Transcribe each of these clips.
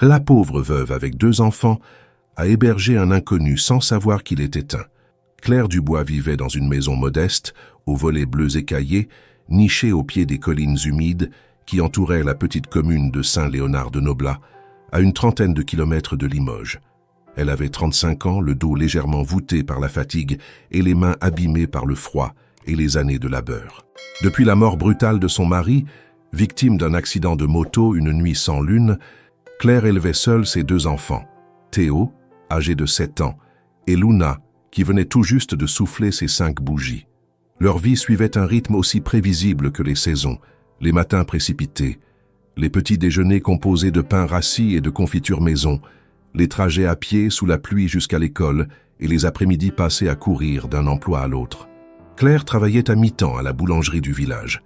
La pauvre veuve, avec 2 enfants, a hébergé un inconnu sans savoir qu'il était un. Claire Dubois vivait dans une maison modeste, aux volets bleus écaillés, nichée au pied des collines humides qui entouraient la petite commune de Saint-Léonard-de-Noblat, à une trentaine de kilomètres de Limoges. Elle avait 35 ans, le dos légèrement voûté par la fatigue et les mains abîmées par le froid et les années de labeur. Depuis la mort brutale de son mari, victime d'un accident de moto une nuit sans lune, Claire élevait seule ses 2 enfants, Théo, âgé de 7 ans, et Luna, qui venait tout juste de souffler ses 5 bougies. Leur vie suivait un rythme aussi prévisible que les saisons, les matins précipités, les petits déjeuners composés de pain rassis et de confiture maison, les trajets à pied sous la pluie jusqu'à l'école et les après-midi passés à courir d'un emploi à l'autre. Claire travaillait à mi-temps à la boulangerie du village,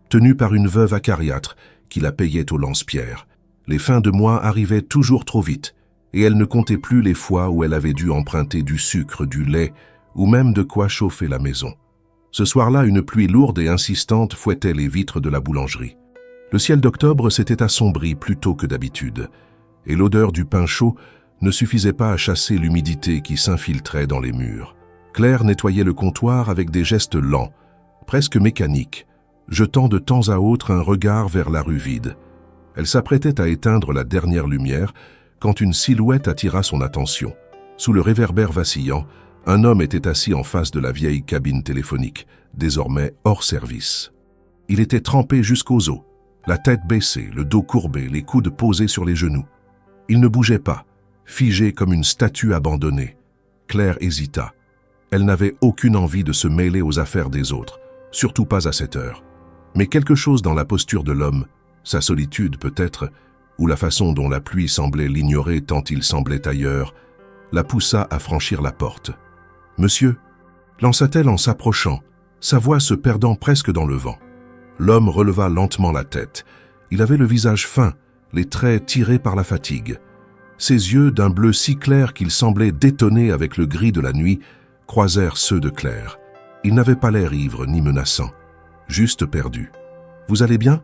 tenue par une veuve acariâtre qui la payait au lance-pierre. Les fins de mois arrivaient toujours trop vite, et elle ne comptait plus les fois où elle avait dû emprunter du sucre, du lait ou même de quoi chauffer la maison. Ce soir-là, une pluie lourde et insistante fouettait les vitres de la boulangerie. Le ciel d'octobre s'était assombri plus tôt que d'habitude, et l'odeur du pain chaud ne suffisait pas à chasser l'humidité qui s'infiltrait dans les murs. Claire nettoyait le comptoir avec des gestes lents, presque mécaniques, jetant de temps à autre un regard vers la rue vide. Elle s'apprêtait à éteindre la dernière lumière quand une silhouette attira son attention. Sous le réverbère vacillant, un homme était assis en face de la vieille cabine téléphonique, désormais hors service. Il était trempé jusqu'aux os, la tête baissée, le dos courbé, les coudes posés sur les genoux. Il ne bougeait pas, figé comme une statue abandonnée. Claire hésita. Elle n'avait aucune envie de se mêler aux affaires des autres, surtout pas à cette heure. Mais quelque chose dans la posture de l'homme, sa solitude peut-être, ou la façon dont la pluie semblait l'ignorer tant il semblait ailleurs, la poussa à franchir la porte. « Monsieur » lança-t-elle en s'approchant, sa voix se perdant presque dans le vent. L'homme releva lentement la tête. Il avait le visage fin, les traits tirés par la fatigue. Ses yeux, d'un bleu si clair qu'il semblait détonner avec le gris de la nuit, croisèrent ceux de Claire. Il n'avait pas l'air ivre ni menaçant, juste perdu. « Vous allez bien »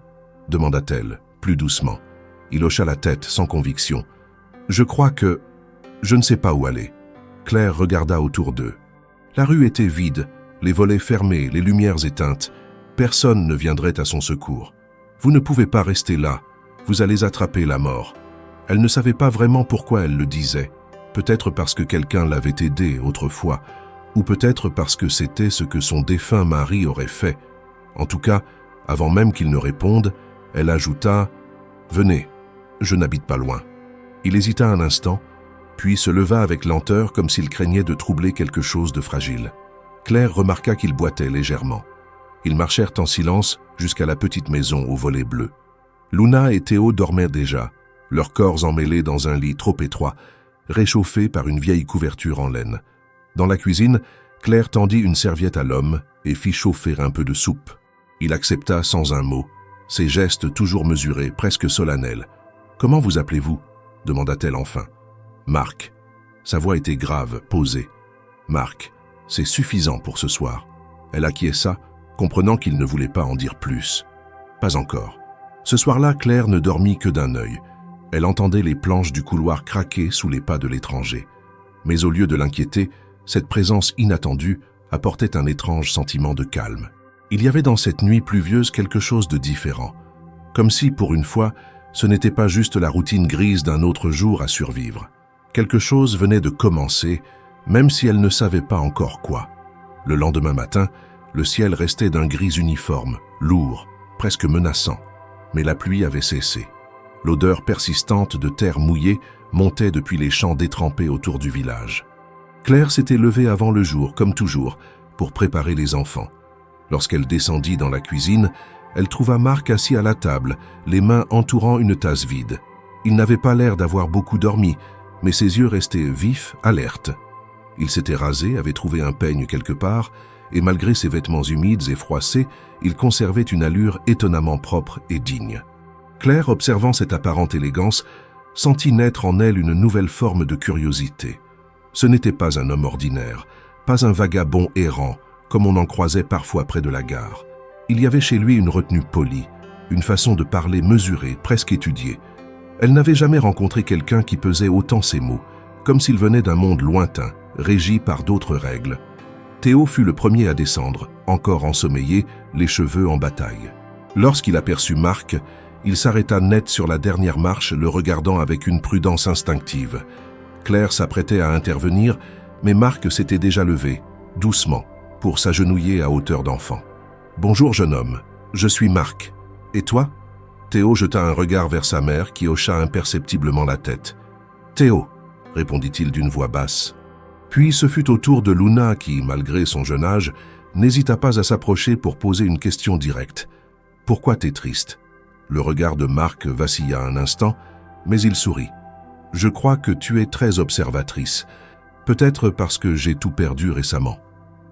demanda-t-elle, plus doucement. Il hocha la tête sans conviction. « Je crois que... je ne sais pas où aller. » Claire regarda autour d'eux. La rue était vide, les volets fermés, les lumières éteintes. Personne ne viendrait à son secours. « Vous ne pouvez pas rester là. Vous allez attraper la mort. » Elle ne savait pas vraiment pourquoi elle le disait. Peut-être parce que quelqu'un l'avait aidée autrefois, ou peut-être parce que c'était ce que son défunt mari aurait fait. En tout cas, avant même qu'il ne réponde, elle ajouta « Venez, je n'habite pas loin. » Il hésita un instant, puis se leva avec lenteur comme s'il craignait de troubler quelque chose de fragile. Claire remarqua qu'il boitait légèrement. Ils marchèrent en silence jusqu'à la petite maison aux volets bleus. Luna et Théo dormaient déjà, leurs corps emmêlés dans un lit trop étroit, réchauffé par une vieille couverture en laine. Dans la cuisine, Claire tendit une serviette à l'homme et fit chauffer un peu de soupe. Il accepta sans un mot, ses gestes toujours mesurés, presque solennels. « Comment vous appelez-vous » demanda-t-elle enfin. « Marc. » Sa voix était grave, posée. « Marc, c'est suffisant pour ce soir. » Elle acquiesça, comprenant qu'il ne voulait pas en dire plus. Pas encore. Ce soir-là, Claire ne dormit que d'un œil. Elle entendait les planches du couloir craquer sous les pas de l'étranger. Mais au lieu de l'inquiéter, cette présence inattendue apportait un étrange sentiment de calme. Il y avait dans cette nuit pluvieuse quelque chose de différent. Comme si, pour une fois, ce n'était pas juste la routine grise d'un autre jour à survivre. Quelque chose venait de commencer, même si elle ne savait pas encore quoi. Le lendemain matin, le ciel restait d'un gris uniforme, lourd, presque menaçant. Mais la pluie avait cessé. L'odeur persistante de terre mouillée montait depuis les champs détrempés autour du village. Claire s'était levée avant le jour, comme toujours, pour préparer les enfants. Lorsqu'elle descendit dans la cuisine, elle trouva Marc assis à la table, les mains entourant une tasse vide. Il n'avait pas l'air d'avoir beaucoup dormi, mais ses yeux restaient vifs, alertes. Il s'était rasé, avait trouvé un peigne quelque part, et malgré ses vêtements humides et froissés, il conservait une allure étonnamment propre et digne. Claire, observant cette apparente élégance, sentit naître en elle une nouvelle forme de curiosité. Ce n'était pas un homme ordinaire, pas un vagabond errant, comme on en croisait parfois près de la gare. Il y avait chez lui une retenue polie, une façon de parler mesurée, presque étudiée. Elle n'avait jamais rencontré quelqu'un qui pesait autant ses mots, comme s'il venait d'un monde lointain, régi par d'autres règles. Théo fut le premier à descendre, encore ensommeillé, les cheveux en bataille. Lorsqu'il aperçut Marc, il s'arrêta net sur la dernière marche, le regardant avec une prudence instinctive. Claire s'apprêtait à intervenir, mais Marc s'était déjà levé, doucement, pour s'agenouiller à hauteur d'enfant. « Bonjour, jeune homme, je suis Marc. Et toi ?» Théo jeta un regard vers sa mère qui hocha imperceptiblement la tête. « Théo », répondit-il d'une voix basse. Puis ce fut au tour de Luna qui, malgré son jeune âge, n'hésita pas à s'approcher pour poser une question directe. « Pourquoi t'es triste ?» Le regard de Marc vacilla un instant, mais il sourit. « Je crois que tu es très observatrice, peut-être parce que j'ai tout perdu récemment. »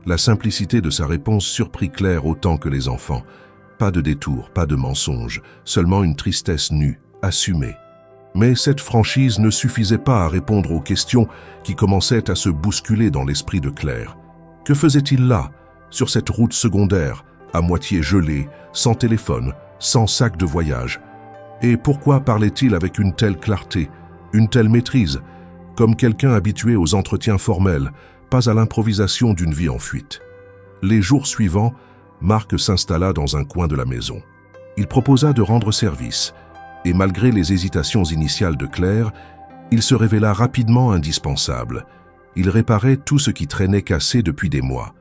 La simplicité de sa réponse surprit Claire autant que les enfants. Pas de détour, pas de mensonge, seulement une tristesse nue, assumée. Mais cette franchise ne suffisait pas à répondre aux questions qui commençaient à se bousculer dans l'esprit de Claire. Que faisait-il là, sur cette route secondaire, à moitié gelée, sans téléphone, sans sac de voyage? Et pourquoi parlait-il avec une telle clarté, une telle maîtrise, comme quelqu'un habitué aux entretiens formels, pas à l'improvisation d'une vie en fuite? Les jours suivants, Marc s'installa dans un coin de la maison. Il proposa de rendre service, et malgré les hésitations initiales de Claire, il se révéla rapidement indispensable. Il réparait tout ce qui traînait cassé depuis des mois.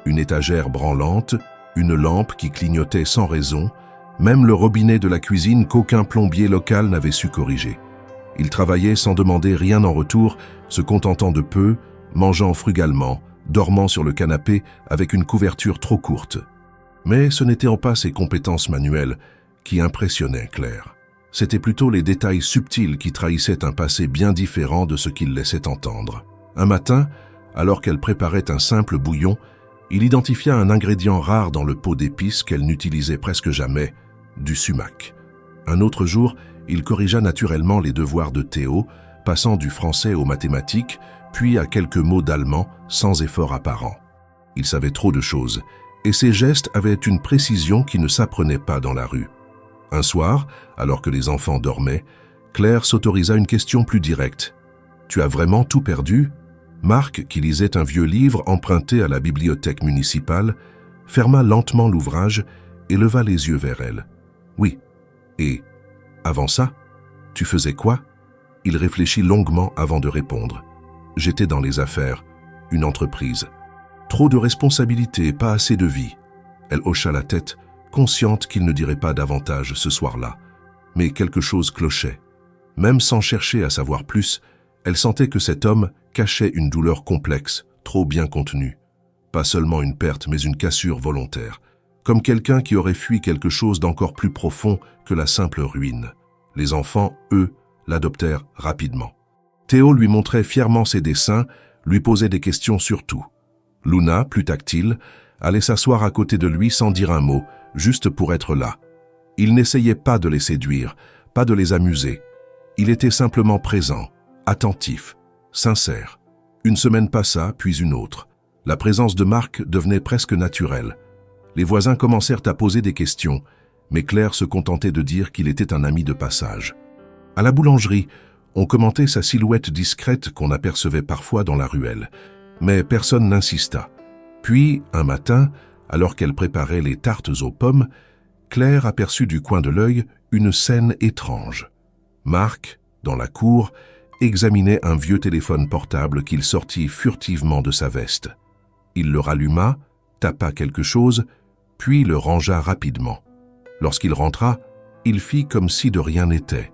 Une étagère branlante, une lampe qui clignotait sans raison, même le robinet de la cuisine qu'aucun plombier local n'avait su corriger. Il travaillait sans demander rien en retour, se contentant de peu, mangeant frugalement, dormant sur le canapé avec une couverture trop courte. Mais ce n'étaient pas ses compétences manuelles qui impressionnaient Claire. C'étaient plutôt les détails subtils qui trahissaient un passé bien différent de ce qu'il laissait entendre. Un matin, alors qu'elle préparait un simple bouillon, il identifia un ingrédient rare dans le pot d'épices qu'elle n'utilisait presque jamais, du sumac. Un autre jour, il corrigea naturellement les devoirs de Théo, passant du français aux mathématiques, puis à quelques mots d'allemand sans effort apparent. Il savait trop de choses, et ses gestes avaient une précision qui ne s'apprenait pas dans la rue. Un soir, alors que les enfants dormaient, Claire s'autorisa une question plus directe. « Tu as vraiment tout perdu ?» Marc, qui lisait un vieux livre emprunté à la bibliothèque municipale, ferma lentement l'ouvrage et leva les yeux vers elle. « Oui. Et, avant ça, tu faisais quoi ?» Il réfléchit longuement avant de répondre. « J'étais dans les affaires, une entreprise. Trop de responsabilités, pas assez de vie. » Elle hocha la tête, consciente qu'il ne dirait pas davantage ce soir-là. Mais quelque chose clochait. Même sans chercher à savoir plus, elle sentait que cet homme cachait une douleur complexe, trop bien contenue. Pas seulement une perte, mais une cassure volontaire. Comme quelqu'un qui aurait fui quelque chose d'encore plus profond que la simple ruine. Les enfants, eux, l'adoptèrent rapidement. Théo lui montrait fièrement ses dessins, lui posait des questions sur tout. Luna, plus tactile, allait s'asseoir à côté de lui sans dire un mot, juste pour être là. Il n'essayait pas de les séduire, pas de les amuser. Il était simplement présent, attentif, sincère. Une semaine passa, puis une autre. La présence de Marc devenait presque naturelle. Les voisins commencèrent à poser des questions, mais Claire se contentait de dire qu'il était un ami de passage. À la boulangerie, on commentait sa silhouette discrète qu'on apercevait parfois dans la ruelle, mais personne n'insista. Puis, un matin, alors qu'elle préparait les tartes aux pommes, Claire aperçut du coin de l'œil une scène étrange. Marc, dans la cour, examinait un vieux téléphone portable qu'il sortit furtivement de sa veste. Il le ralluma, tapa quelque chose, puis le rangea rapidement. Lorsqu'il rentra, il fit comme si de rien n'était.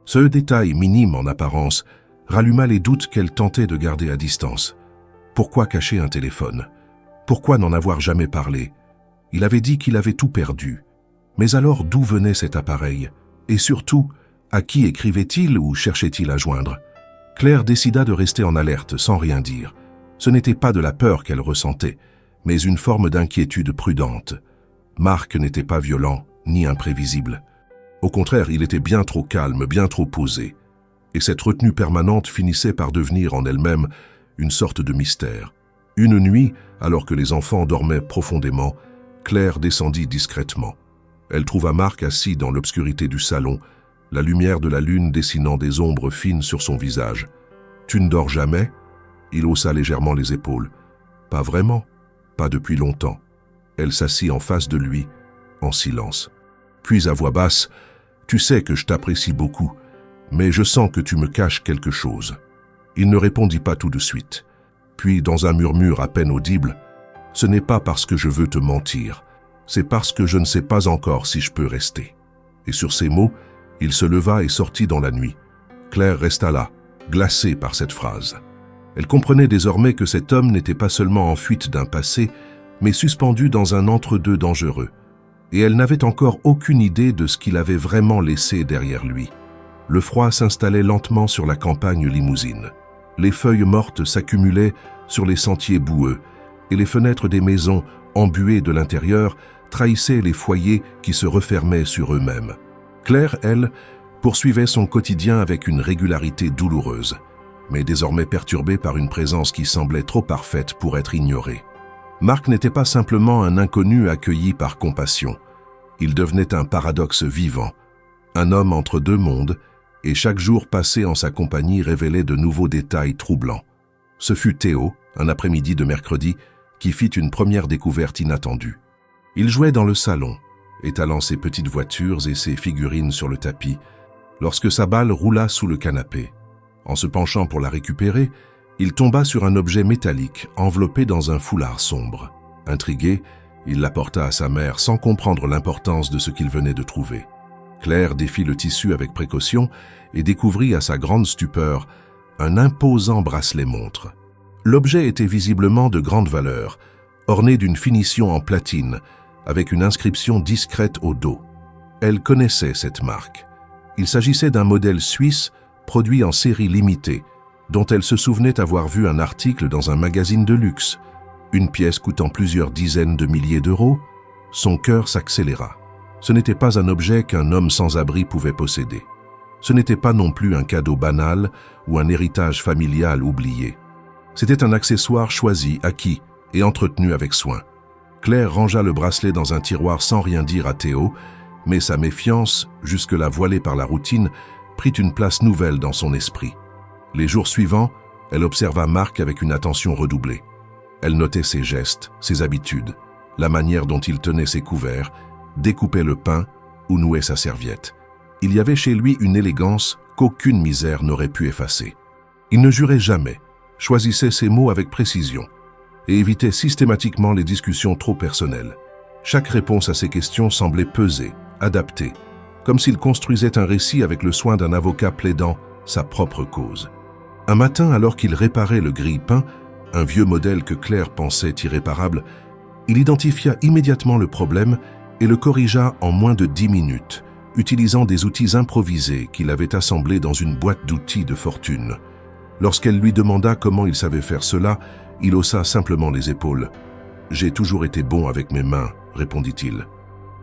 Ce détail minime en apparence ralluma les doutes qu'elle tentait de garder à distance. Pourquoi cacher un téléphone? Pourquoi n'en avoir jamais parlé? Il avait dit qu'il avait tout perdu. Mais alors d'où venait cet appareil? Et surtout, à qui écrivait-il ou cherchait-il à joindre? Claire décida de rester en alerte sans rien dire. Ce n'était pas de la peur qu'elle ressentait, mais une forme d'inquiétude prudente. Marc n'était pas violent ni imprévisible. Au contraire, il était bien trop calme, bien trop posé. Et cette retenue permanente finissait par devenir en elle-même une sorte de mystère. Une nuit, alors que les enfants dormaient profondément, Claire descendit discrètement. Elle trouva Marc assis dans l'obscurité du salon, la lumière de la lune dessinant des ombres fines sur son visage. « Tu ne dors jamais ?» Il haussa légèrement les épaules. « Pas vraiment, pas depuis longtemps. » Elle s'assit en face de lui, en silence. Puis à voix basse, « Tu sais que je t'apprécie beaucoup, mais je sens que tu me caches quelque chose. » Il ne répondit pas tout de suite. Puis, dans un murmure à peine audible, « Ce n'est pas parce que je veux te mentir, c'est parce que je ne sais pas encore si je peux rester. » Et sur ces mots, il se leva et sortit dans la nuit. Claire resta là, glacée par cette phrase. Elle comprenait désormais que cet homme n'était pas seulement en fuite d'un passé, mais suspendu dans un entre-deux dangereux. Et elle n'avait encore aucune idée de ce qu'il avait vraiment laissé derrière lui. Le froid s'installait lentement sur la campagne limousine. Les feuilles mortes s'accumulaient sur les sentiers boueux, et les fenêtres des maisons, embuées de l'intérieur, trahissaient les foyers qui se refermaient sur eux-mêmes. Claire, elle, poursuivait son quotidien avec une régularité douloureuse, mais désormais perturbée par une présence qui semblait trop parfaite pour être ignorée. Marc n'était pas simplement un inconnu accueilli par compassion. Il devenait un paradoxe vivant, un homme entre deux mondes, et chaque jour passé en sa compagnie révélait de nouveaux détails troublants. Ce fut Théo, un après-midi de mercredi, qui fit une première découverte inattendue. Il jouait dans le salon, étalant ses petites voitures et ses figurines sur le tapis, lorsque sa balle roula sous le canapé. En se penchant pour la récupérer, il tomba sur un objet métallique enveloppé dans un foulard sombre. Intrigué, il l'apporta à sa mère sans comprendre l'importance de ce qu'il venait de trouver. Claire défit le tissu avec précaution et découvrit à sa grande stupeur un imposant bracelet-montre. L'objet était visiblement de grande valeur, orné d'une finition en platine, avec une inscription discrète au dos. Elle connaissait cette marque. Il s'agissait d'un modèle suisse produit en série limitée, dont elle se souvenait avoir vu un article dans un magazine de luxe. Une pièce coûtant plusieurs dizaines de milliers d'euros, son cœur s'accéléra. Ce n'était pas un objet qu'un homme sans abri pouvait posséder. Ce n'était pas non plus un cadeau banal ou un héritage familial oublié. C'était un accessoire choisi, acquis et entretenu avec soin. Claire rangea le bracelet dans un tiroir sans rien dire à Théo, mais sa méfiance, jusque-là voilée par la routine, prit une place nouvelle dans son esprit. Les jours suivants, elle observa Marc avec une attention redoublée. Elle notait ses gestes, ses habitudes, la manière dont il tenait ses couverts, découpait le pain ou nouait sa serviette. Il y avait chez lui une élégance qu'aucune misère n'aurait pu effacer. Il ne jurait jamais, choisissait ses mots avec précision et évitait systématiquement les discussions trop personnelles. Chaque réponse à ses questions semblait pesée, adaptée, comme s'il construisait un récit avec le soin d'un avocat plaidant sa propre cause. Un matin, alors qu'il réparait le grille-pain, un vieux modèle que Claire pensait irréparable, il identifia immédiatement le problème et le corrigea en moins de 10 minutes, utilisant des outils improvisés qu'il avait assemblés dans une boîte d'outils de fortune. Lorsqu'elle lui demanda comment il savait faire cela, il haussa simplement les épaules. « J'ai toujours été bon avec mes mains », répondit-il.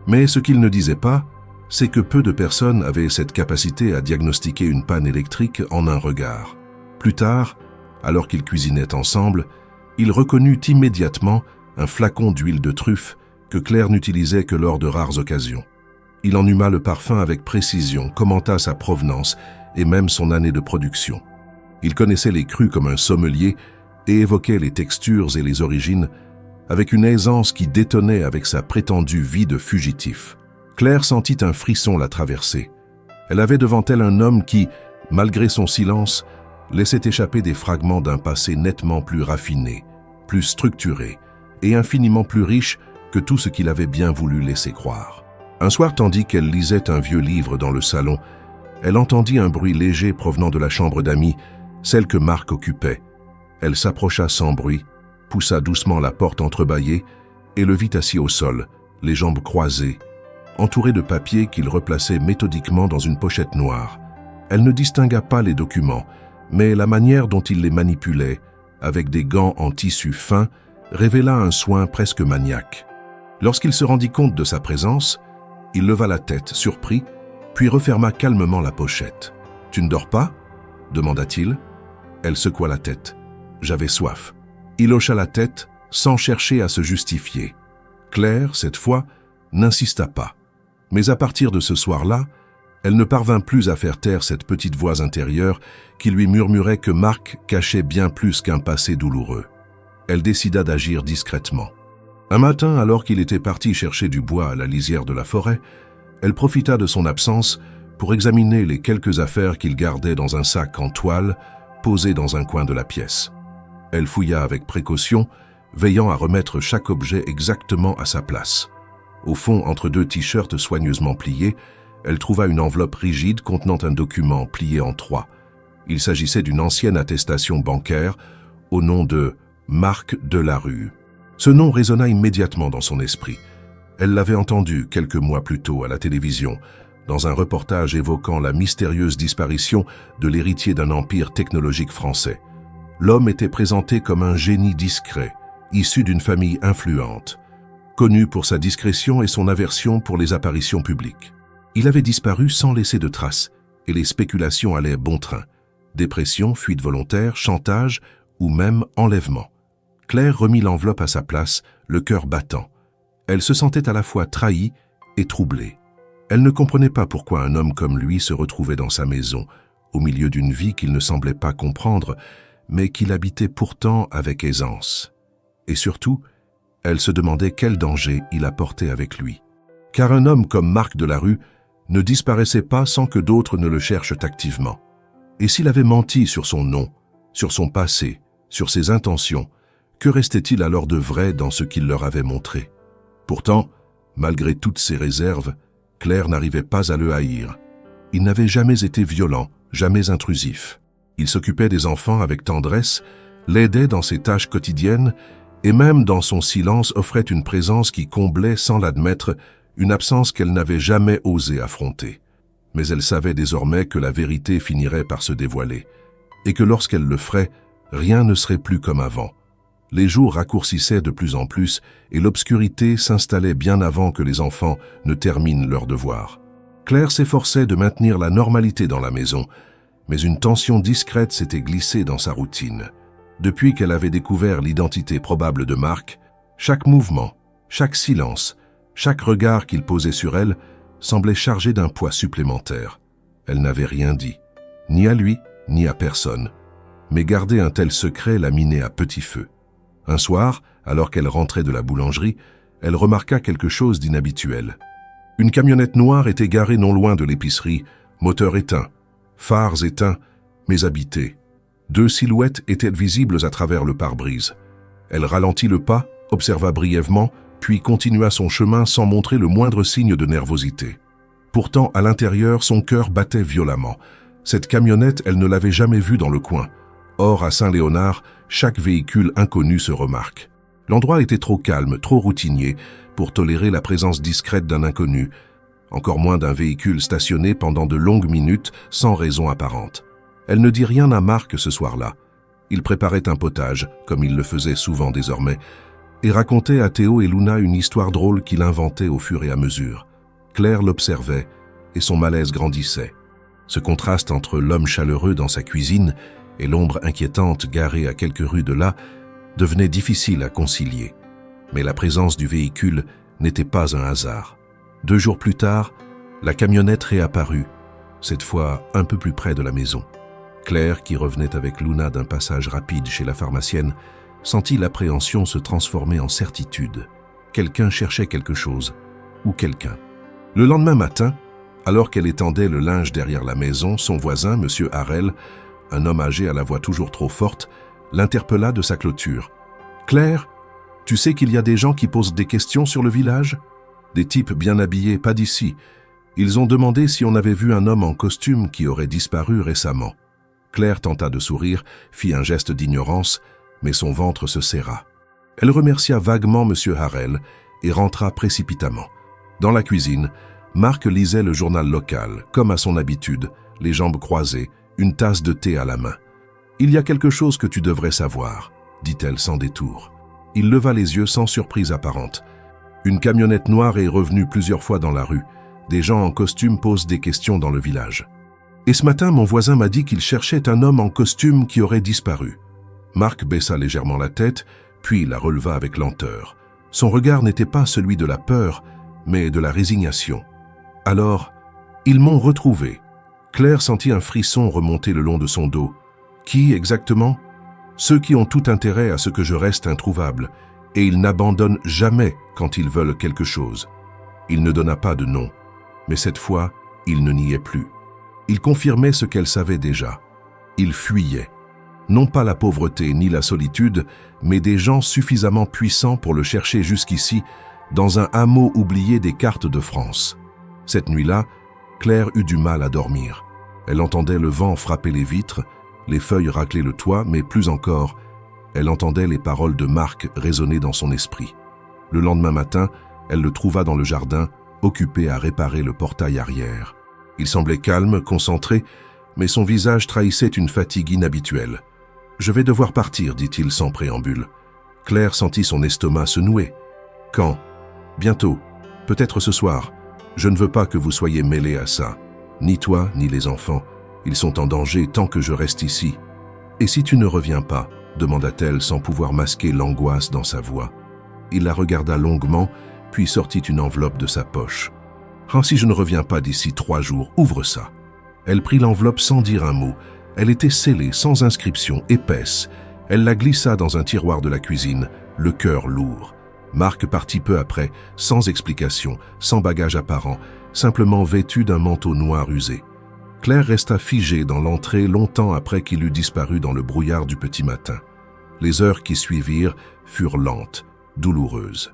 Mais ce qu'il ne disait pas, c'est que peu de personnes avaient cette capacité à diagnostiquer une panne électrique en un regard. Plus tard, alors qu'ils cuisinaient ensemble, il reconnut immédiatement un flacon d'huile de truffe que Claire n'utilisait que lors de rares occasions. Il en huma le parfum avec précision, commenta sa provenance et même son année de production. Il connaissait les crus comme un sommelier et évoquait les textures et les origines avec une aisance qui détonnait avec sa prétendue vie de fugitif. Claire sentit un frisson la traverser. Elle avait devant elle un homme qui, malgré son silence, laissait échapper des fragments d'un passé nettement plus raffiné, plus structuré et infiniment plus riche que tout ce qu'il avait bien voulu laisser croire. Un soir, tandis qu'elle lisait un vieux livre dans le salon, elle entendit un bruit léger provenant de la chambre d'amis, celle que Marc occupait. Elle s'approcha sans bruit, poussa doucement la porte entrebâillée et le vit assis au sol, les jambes croisées, entouré de papiers qu'il replaçait méthodiquement dans une pochette noire. Elle ne distingua pas les documents, mais la manière dont il les manipulait, avec des gants en tissu fin, révéla un soin presque maniaque. Lorsqu'il se rendit compte de sa présence, il leva la tête, surpris, puis referma calmement la pochette. « Tu ne dors pas ?» demanda-t-il. Elle secoua la tête. « J'avais soif. » Il hocha la tête, sans chercher à se justifier. Claire, cette fois, n'insista pas. Mais à partir de ce soir-là, Elle ne parvint plus à faire taire cette petite voix intérieure qui lui murmurait que Marc cachait bien plus qu'un passé douloureux. Elle décida d'agir discrètement. Un matin, alors qu'il était parti chercher du bois à la lisière de la forêt, elle profita de son absence pour examiner les quelques affaires qu'il gardait dans un sac en toile posé dans un coin de la pièce. Elle fouilla avec précaution, veillant à remettre chaque objet exactement à sa place. Au fond, entre deux t-shirts soigneusement pliés, elle trouva une enveloppe rigide contenant un document plié en 3. Il s'agissait d'une ancienne attestation bancaire au nom de Marc Delarue. Ce nom résonna immédiatement dans son esprit. Elle l'avait entendu quelques mois plus tôt à la télévision, dans un reportage évoquant la mystérieuse disparition de l'héritier d'un empire technologique français. L'homme était présenté comme un génie discret, issu d'une famille influente, connu pour sa discrétion et son aversion pour les apparitions publiques. Il avait disparu sans laisser de traces, et les spéculations allaient bon train. Dépression, fuite volontaire, chantage ou même enlèvement. Claire remit l'enveloppe à sa place, le cœur battant. Elle se sentait à la fois trahie et troublée. Elle ne comprenait pas pourquoi un homme comme lui se retrouvait dans sa maison, au milieu d'une vie qu'il ne semblait pas comprendre, mais qu'il habitait pourtant avec aisance. Et surtout, elle se demandait quel danger il apportait avec lui. Car un homme comme Marc Delarue ne disparaissait pas sans que d'autres ne le cherchent activement. Et s'il avait menti sur son nom, sur son passé, sur ses intentions, que restait-il alors de vrai dans ce qu'il leur avait montré? Pourtant, malgré toutes ses réserves, Claire n'arrivait pas à le haïr. Il n'avait jamais été violent, jamais intrusif. Il s'occupait des enfants avec tendresse, l'aidait dans ses tâches quotidiennes et même dans son silence offrait une présence qui comblait, sans l'admettre, une absence qu'elle n'avait jamais osé affronter. Mais elle savait désormais que la vérité finirait par se dévoiler et que lorsqu'elle le ferait, rien ne serait plus comme avant. Les jours raccourcissaient de plus en plus et l'obscurité s'installait bien avant que les enfants ne terminent leurs devoirs. Claire s'efforçait de maintenir la normalité dans la maison, mais une tension discrète s'était glissée dans sa routine. Depuis qu'elle avait découvert l'identité probable de Marc, chaque mouvement, chaque silence, chaque regard qu'il posait sur elle semblait chargé d'un poids supplémentaire. Elle n'avait rien dit, ni à lui, ni à personne. Mais garder un tel secret la minait à petit feu. Un soir, alors qu'elle rentrait de la boulangerie, elle remarqua quelque chose d'inhabituel. Une camionnette noire était garée non loin de l'épicerie, moteur éteint, phares éteints, mais habités. 2 silhouettes étaient visibles à travers le pare-brise. Elle ralentit le pas, observa brièvement, puis continua son chemin sans montrer le moindre signe de nervosité. Pourtant, à l'intérieur, son cœur battait violemment. Cette camionnette, elle ne l'avait jamais vue dans le coin. Or, à Saint-Léonard, chaque véhicule inconnu se remarque. L'endroit était trop calme, trop routinier, pour tolérer la présence discrète d'un inconnu, encore moins d'un véhicule stationné pendant de longues minutes sans raison apparente. Elle ne dit rien à Marc ce soir-là. Il préparait un potage, comme il le faisait souvent désormais, et racontait à Théo et Luna une histoire drôle qu'il inventait au fur et à mesure. Claire l'observait, et son malaise grandissait. Ce contraste entre l'homme chaleureux dans sa cuisine et l'ombre inquiétante garée à quelques rues de là devenait difficile à concilier. Mais la présence du véhicule n'était pas un hasard. 2 jours plus tard, la camionnette réapparut, cette fois un peu plus près de la maison. Claire, qui revenait avec Luna d'un passage rapide chez la pharmacienne, sentit l'appréhension se transformer en certitude. Quelqu'un cherchait quelque chose, ou quelqu'un. Le lendemain matin, alors qu'elle étendait le linge derrière la maison, son voisin, M. Harel, un homme âgé à la voix toujours trop forte, l'interpella de sa clôture. « Claire, tu sais qu'il y a des gens qui posent des questions sur le village? Des types bien habillés, pas d'ici. Ils ont demandé si on avait vu un homme en costume qui aurait disparu récemment. » Claire tenta de sourire, fit un geste d'ignorance, mais son ventre se serra. Elle remercia vaguement M. Harel et rentra précipitamment. Dans la cuisine, Marc lisait le journal local, comme à son habitude, les jambes croisées, une tasse de thé à la main. « Il y a quelque chose que tu devrais savoir, » dit-elle sans détour. Il leva les yeux sans surprise apparente. Une camionnette noire est revenue plusieurs fois dans la rue. Des gens en costume posent des questions dans le village. Et ce matin, mon voisin m'a dit qu'il cherchait un homme en costume qui aurait disparu. Marc baissa légèrement la tête, puis la releva avec lenteur. Son regard n'était pas celui de la peur, mais de la résignation. Alors, Ils m'ont retrouvé. Claire sentit un frisson remonter le long de son dos. Qui exactement? Ceux qui ont tout intérêt à ce que je reste introuvable, et ils n'abandonnent jamais quand ils veulent quelque chose. Il ne donna pas de nom, mais cette fois, il ne niait plus. Il confirmait ce qu'elle savait déjà. Il fuyait. Non pas la pauvreté ni la solitude, mais des gens suffisamment puissants pour le chercher jusqu'ici, dans un hameau oublié des cartes de France. Cette nuit-là, Claire eut du mal à dormir. Elle entendait le vent frapper les vitres, les feuilles racler le toit, mais plus encore, elle entendait les paroles de Marc résonner dans son esprit. Le lendemain matin, elle le trouva dans le jardin, occupé à réparer le portail arrière. Il semblait calme, concentré, mais son visage trahissait une fatigue inhabituelle. « Je vais devoir partir, dit-il sans préambule. » Claire sentit son estomac se nouer. « Quand ? » ?»« Bientôt. Peut-être ce soir. Je ne veux pas que vous soyez mêlés à ça. Ni toi, ni les enfants. Ils sont en danger tant que je reste ici. »« Et si tu ne reviens pas ?» demanda-t-elle sans pouvoir masquer l'angoisse dans sa voix. Il la regarda longuement, puis sortit une enveloppe de sa poche. « Ah, si je ne reviens pas d'ici 3 jours, ouvre ça. » Elle prit l'enveloppe sans dire un mot. Elle était scellée, sans inscription, épaisse. Elle la glissa dans un tiroir de la cuisine, le cœur lourd. Marc partit peu après, sans explication, sans bagage apparent, simplement vêtu d'un manteau noir usé. Claire resta figée dans l'entrée longtemps après qu'il eut disparu dans le brouillard du petit matin. Les heures qui suivirent furent lentes, douloureuses.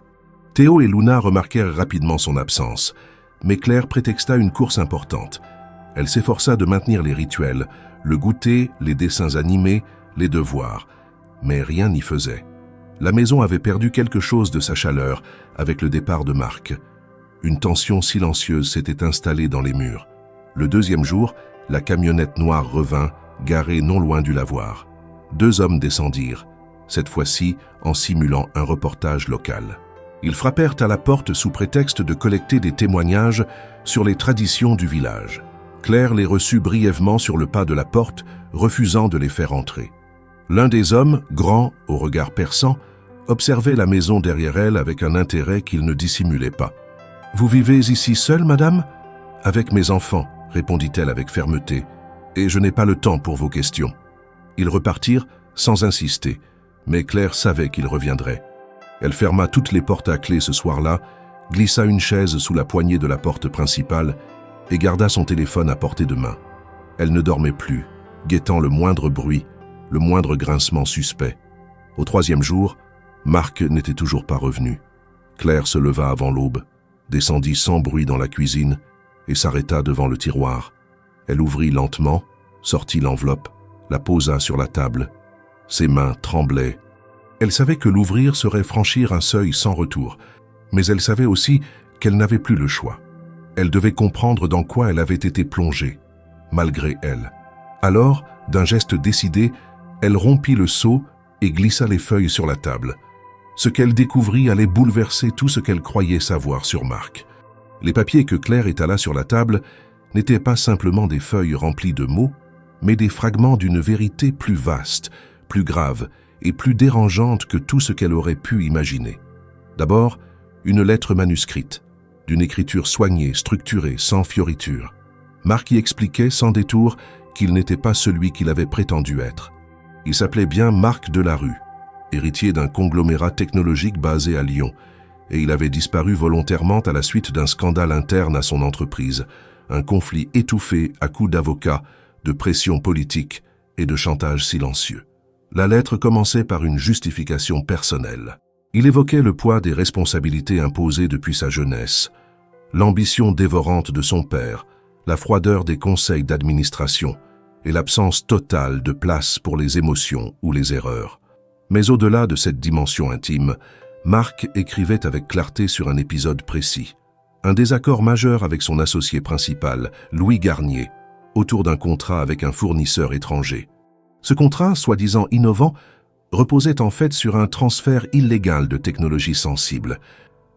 Théo et Luna remarquèrent rapidement son absence, mais Claire prétexta une course importante. Elle s'efforça de maintenir les rituels, le goûter, les dessins animés, les devoirs, mais rien n'y faisait. La maison avait perdu quelque chose de sa chaleur avec le départ de Marc. Une tension silencieuse s'était installée dans les murs. Le 2e jour, la camionnette noire revint, garée non loin du lavoir. 2 hommes descendirent, cette fois-ci en simulant un reportage local. Ils frappèrent à la porte sous prétexte de collecter des témoignages sur les traditions du village. Claire les reçut brièvement sur le pas de la porte, refusant de les faire entrer. L'un des hommes, grand, au regard perçant, observait la maison derrière elle avec un intérêt qu'il ne dissimulait pas. « Vous vivez ici seule, madame ?»« Avec mes enfants, » répondit-elle avec fermeté, « et je n'ai pas le temps pour vos questions. » Ils repartirent sans insister, mais Claire savait qu'ils reviendraient. Elle ferma toutes les portes à clé ce soir-là, glissa une chaise sous la poignée de la porte principale et garda son téléphone à portée de main. Elle ne dormait plus, guettant le moindre bruit, le moindre grincement suspect. Au 3e jour, Marc n'était toujours pas revenu. Claire se leva avant l'aube, descendit sans bruit dans la cuisine et s'arrêta devant le tiroir. Elle ouvrit lentement, sortit l'enveloppe, la posa sur la table. Ses mains tremblaient. Elle savait que l'ouvrir serait franchir un seuil sans retour, mais elle savait aussi qu'elle n'avait plus le choix. Elle devait comprendre dans quoi elle avait été plongée, malgré elle. Alors, d'un geste décidé, elle rompit le seau et glissa les feuilles sur la table. Ce qu'elle découvrit allait bouleverser tout ce qu'elle croyait savoir sur Marc. Les papiers que Claire étala sur la table n'étaient pas simplement des feuilles remplies de mots, mais des fragments d'une vérité plus vaste, plus grave et plus dérangeante que tout ce qu'elle aurait pu imaginer. D'abord, une lettre manuscrite, d'une écriture soignée, structurée, sans fioriture. Marc y expliquait sans détour qu'il n'était pas celui qu'il avait prétendu être. Il s'appelait bien Marc Delarue, héritier d'un conglomérat technologique basé à Lyon, et il avait disparu volontairement à la suite d'un scandale interne à son entreprise, un conflit étouffé à coups d'avocats, de pression politique et de chantage silencieux. La lettre commençait par une justification personnelle. Il évoquait le poids des responsabilités imposées depuis sa jeunesse, l'ambition dévorante de son père, la froideur des conseils d'administration et l'absence totale de place pour les émotions ou les erreurs. Mais au-delà de cette dimension intime, Marc écrivait avec clarté sur un épisode précis. Un désaccord majeur avec son associé principal, Louis Garnier, autour d'un contrat avec un fournisseur étranger. Ce contrat, soi-disant innovant, reposait en fait sur un transfert illégal de technologies sensibles.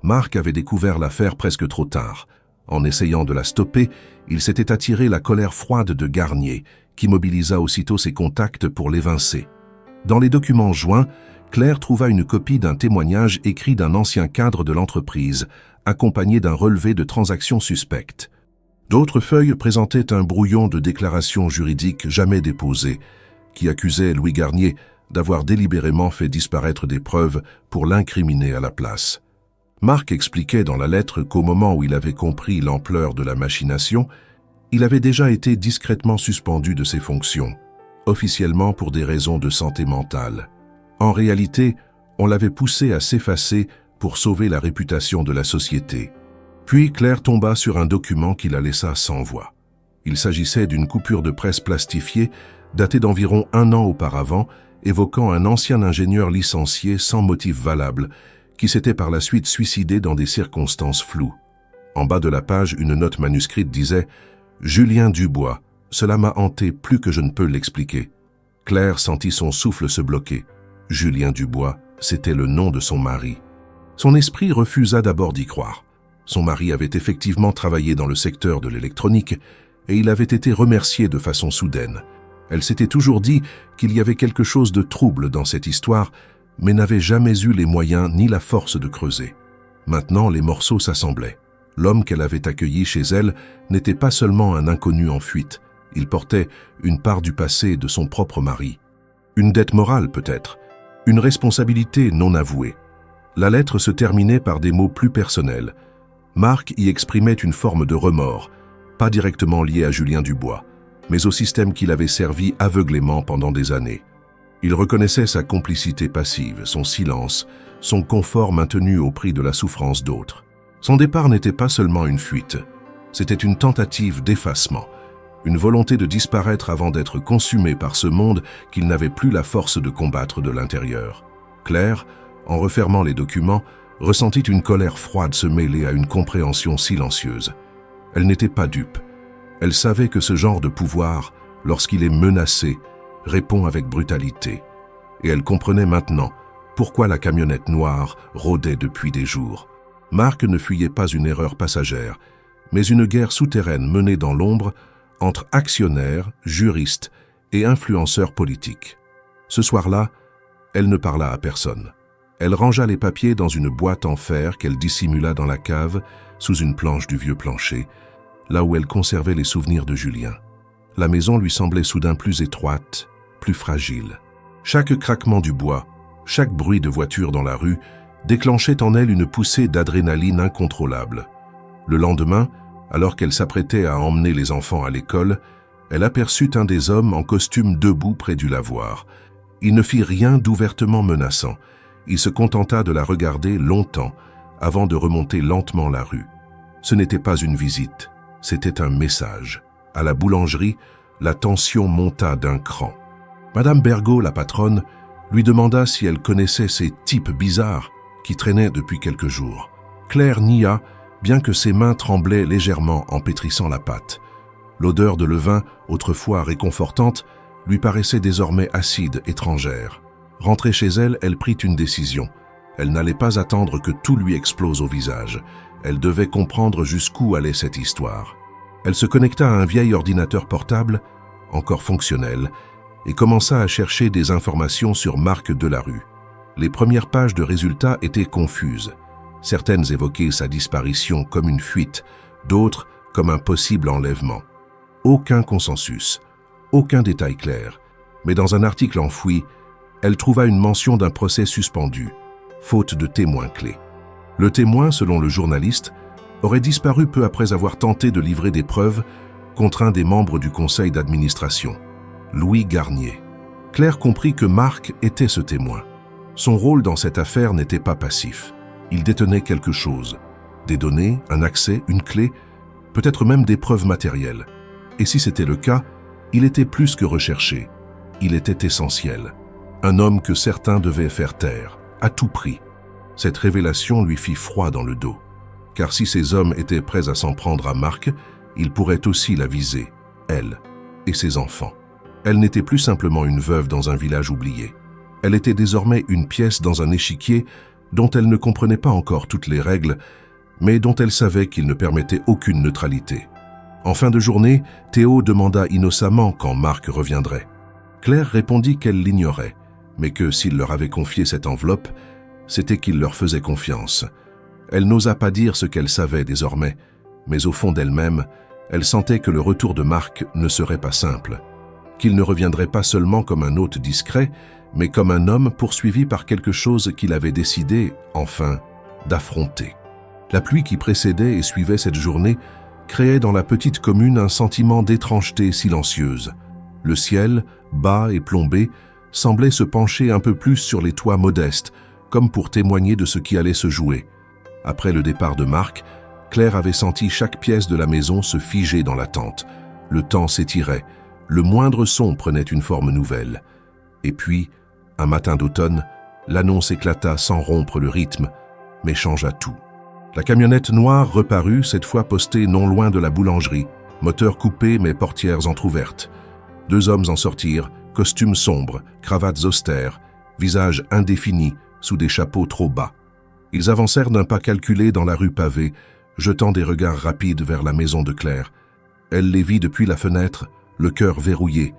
Marc avait découvert l'affaire presque trop tard. En essayant de la stopper, il s'était attiré la colère froide de Garnier, qui mobilisa aussitôt ses contacts pour l'évincer. Dans les documents joints, Claire trouva une copie d'un témoignage écrit d'un ancien cadre de l'entreprise, accompagné d'un relevé de transactions suspectes. D'autres feuilles présentaient un brouillon de déclaration juridique jamais déposée, qui accusait Louis Garnier d'avoir délibérément fait disparaître des preuves pour l'incriminer à la place. Marc expliquait dans la lettre qu'au moment où il avait compris l'ampleur de la machination, il avait déjà été discrètement suspendu de ses fonctions, officiellement pour des raisons de santé mentale. En réalité, on l'avait poussé à s'effacer pour sauver la réputation de la société. Puis Claire tomba sur un document qui la laissa sans voix. Il s'agissait d'une coupure de presse plastifiée datée d'environ 1 an auparavant, évoquant un ancien ingénieur licencié sans motif valable, qui s'était par la suite suicidé dans des circonstances floues. En bas de la page, une note manuscrite disait « Julien Dubois, cela m'a hanté plus que je ne peux l'expliquer ». Claire sentit son souffle se bloquer. Julien Dubois, c'était le nom de son mari. Son esprit refusa d'abord d'y croire. Son mari avait effectivement travaillé dans le secteur de l'électronique et il avait été remercié de façon soudaine. Elle s'était toujours dit qu'il y avait quelque chose de trouble dans cette histoire, mais n'avait jamais eu les moyens ni la force de creuser. Maintenant, les morceaux s'assemblaient. L'homme qu'elle avait accueilli chez elle n'était pas seulement un inconnu en fuite, il portait une part du passé de son propre mari. Une dette morale peut-être, une responsabilité non avouée. La lettre se terminait par des mots plus personnels. Marc y exprimait une forme de remords, pas directement lié à Julien Dubois, mais au système qui l'avait servi aveuglément pendant des années. Il reconnaissait sa complicité passive, son silence, son confort maintenu au prix de la souffrance d'autres. Son départ n'était pas seulement une fuite, c'était une tentative d'effacement, une volonté de disparaître avant d'être consumé par ce monde qu'il n'avait plus la force de combattre de l'intérieur. Claire, en refermant les documents, ressentit une colère froide se mêler à une compréhension silencieuse. Elle n'était pas dupe. Elle savait que ce genre de pouvoir, lorsqu'il est menacé, répond avec brutalité. Et elle comprenait maintenant pourquoi la camionnette noire rôdait depuis des jours. Marc ne fuyait pas une erreur passagère, mais une guerre souterraine menée dans l'ombre entre actionnaires, juristes et influenceurs politiques. Ce soir-là, elle ne parla à personne. Elle rangea les papiers dans une boîte en fer qu'elle dissimula dans la cave, sous une planche du vieux plancher, là où elle conservait les souvenirs de Julien. La maison lui semblait soudain plus étroite, plus fragile. Chaque craquement du bois, chaque bruit de voiture dans la rue, déclenchait en elle une poussée d'adrénaline incontrôlable. Le lendemain, alors qu'elle s'apprêtait à emmener les enfants à l'école, elle aperçut un des hommes en costume debout près du lavoir. Il ne fit rien d'ouvertement menaçant. Il se contenta de la regarder longtemps avant de remonter lentement la rue. Ce n'était pas une visite, c'était un message. À la boulangerie, la tension monta d'un cran. Madame Bergot, la patronne, lui demanda si elle connaissait ces types bizarres qui traînaient depuis quelques jours. Claire nia, bien que ses mains tremblaient légèrement en pétrissant la pâte. L'odeur de levain, autrefois réconfortante, lui paraissait désormais acide, étrangère. Rentrée chez elle, elle prit une décision. Elle n'allait pas attendre que tout lui explose au visage. Elle devait comprendre jusqu'où allait cette histoire. Elle se connecta à un vieil ordinateur portable, encore fonctionnel, et commença à chercher des informations sur Marc Delarue. Les premières pages de résultats étaient confuses. Certaines évoquaient sa disparition comme une fuite, d'autres comme un possible enlèvement. Aucun consensus, aucun détail clair, mais dans un article enfoui, elle trouva une mention d'un procès suspendu, faute de témoins clés. Le témoin, selon le journaliste, aurait disparu peu après avoir tenté de livrer des preuves contre un des membres du conseil d'administration, Louis Garnier. Claire comprit que Marc était ce témoin. Son rôle dans cette affaire n'était pas passif. Il détenait quelque chose, des données, un accès, une clé, peut-être même des preuves matérielles. Et si c'était le cas, il était plus que recherché. Il était essentiel. Un homme que certains devaient faire taire, à tout prix. Cette révélation lui fit froid dans le dos. Car si ces hommes étaient prêts à s'en prendre à Marc, ils pourraient aussi la viser, elle et ses enfants. Elle n'était plus simplement une veuve dans un village oublié. Elle était désormais une pièce dans un échiquier dont elle ne comprenait pas encore toutes les règles, mais dont elle savait qu'il ne permettait aucune neutralité. En fin de journée, Théo demanda innocemment quand Marc reviendrait. Claire répondit qu'elle l'ignorait, mais que s'il leur avait confié cette enveloppe, c'était qu'il leur faisait confiance. Elle n'osa pas dire ce qu'elle savait désormais, mais au fond d'elle-même, Elle sentait que le retour de Marc ne serait pas simple, qu'il ne reviendrait pas seulement comme un hôte discret, mais comme un homme poursuivi par quelque chose qu'il avait décidé, enfin, d'affronter. La pluie qui précédait et suivait cette journée créait dans la petite commune un sentiment d'étrangeté silencieuse. Le ciel, bas et plombé, semblait se pencher un peu plus sur les toits modestes, comme pour témoigner de ce qui allait se jouer. Après le départ de Marc, Claire avait senti chaque pièce de la maison se figer dans l'attente. Le temps s'étirait, le moindre son prenait une forme nouvelle. Et puis, un matin d'automne, l'annonce éclata sans rompre le rythme, mais changea tout. La camionnette noire reparut, cette fois postée non loin de la boulangerie, moteur coupé mais portières entr'ouvertes. 2 hommes en sortirent, costumes sombres, cravates austères, visages indéfinis sous des chapeaux trop bas. Ils avancèrent d'un pas calculé dans la rue pavée, jetant des regards rapides vers la maison de Claire. Elle les vit depuis la fenêtre, le cœur verrouillé.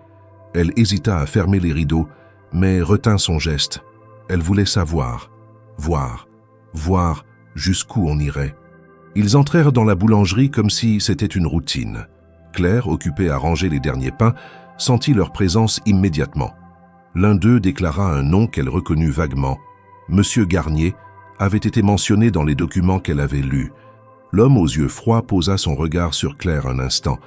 Elle hésita à fermer les rideaux, mais retint son geste. Elle voulait savoir, voir jusqu'où on irait. Ils entrèrent dans la boulangerie comme si c'était une routine. Claire, occupée à ranger les derniers pains, sentit leur présence immédiatement. L'un d'eux déclara un nom qu'elle reconnut vaguement. Monsieur Garnier avait été mentionné dans les documents qu'elle avait lus. L'homme aux yeux froids posa son regard sur Claire un instant,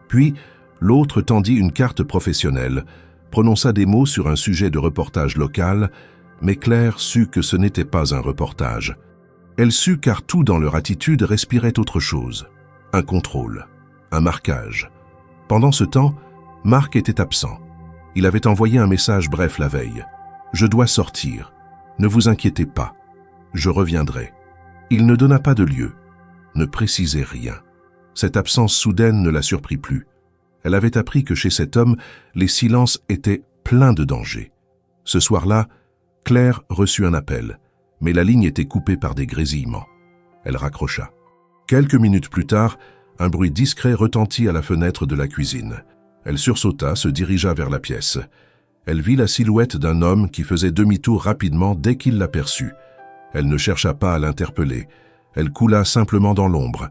puis l'autre tendit une carte professionnelle, prononça des mots sur un sujet de reportage local, mais Claire sut que ce n'était pas un reportage. Elle sut car tout dans leur attitude respirait autre chose. Un contrôle, un marquage. Pendant ce temps, Marc était absent. Il avait envoyé un message bref la veille. « Je dois sortir. Ne vous inquiétez pas. Je reviendrai. » Il ne donna pas de lieu, ne précisait rien. Cette absence soudaine ne la surprit plus. Elle avait appris que chez cet homme, les silences étaient pleins de dangers. Ce soir-là, Claire reçut un appel, mais la ligne était coupée par des grésillements. Elle raccrocha. Quelques minutes plus tard, un bruit discret retentit à la fenêtre de la cuisine. Elle sursauta, se dirigea vers la pièce. Elle vit la silhouette d'un homme qui faisait demi-tour rapidement dès qu'il l'aperçut. Elle ne chercha pas à l'interpeller. Elle coula simplement dans l'ombre.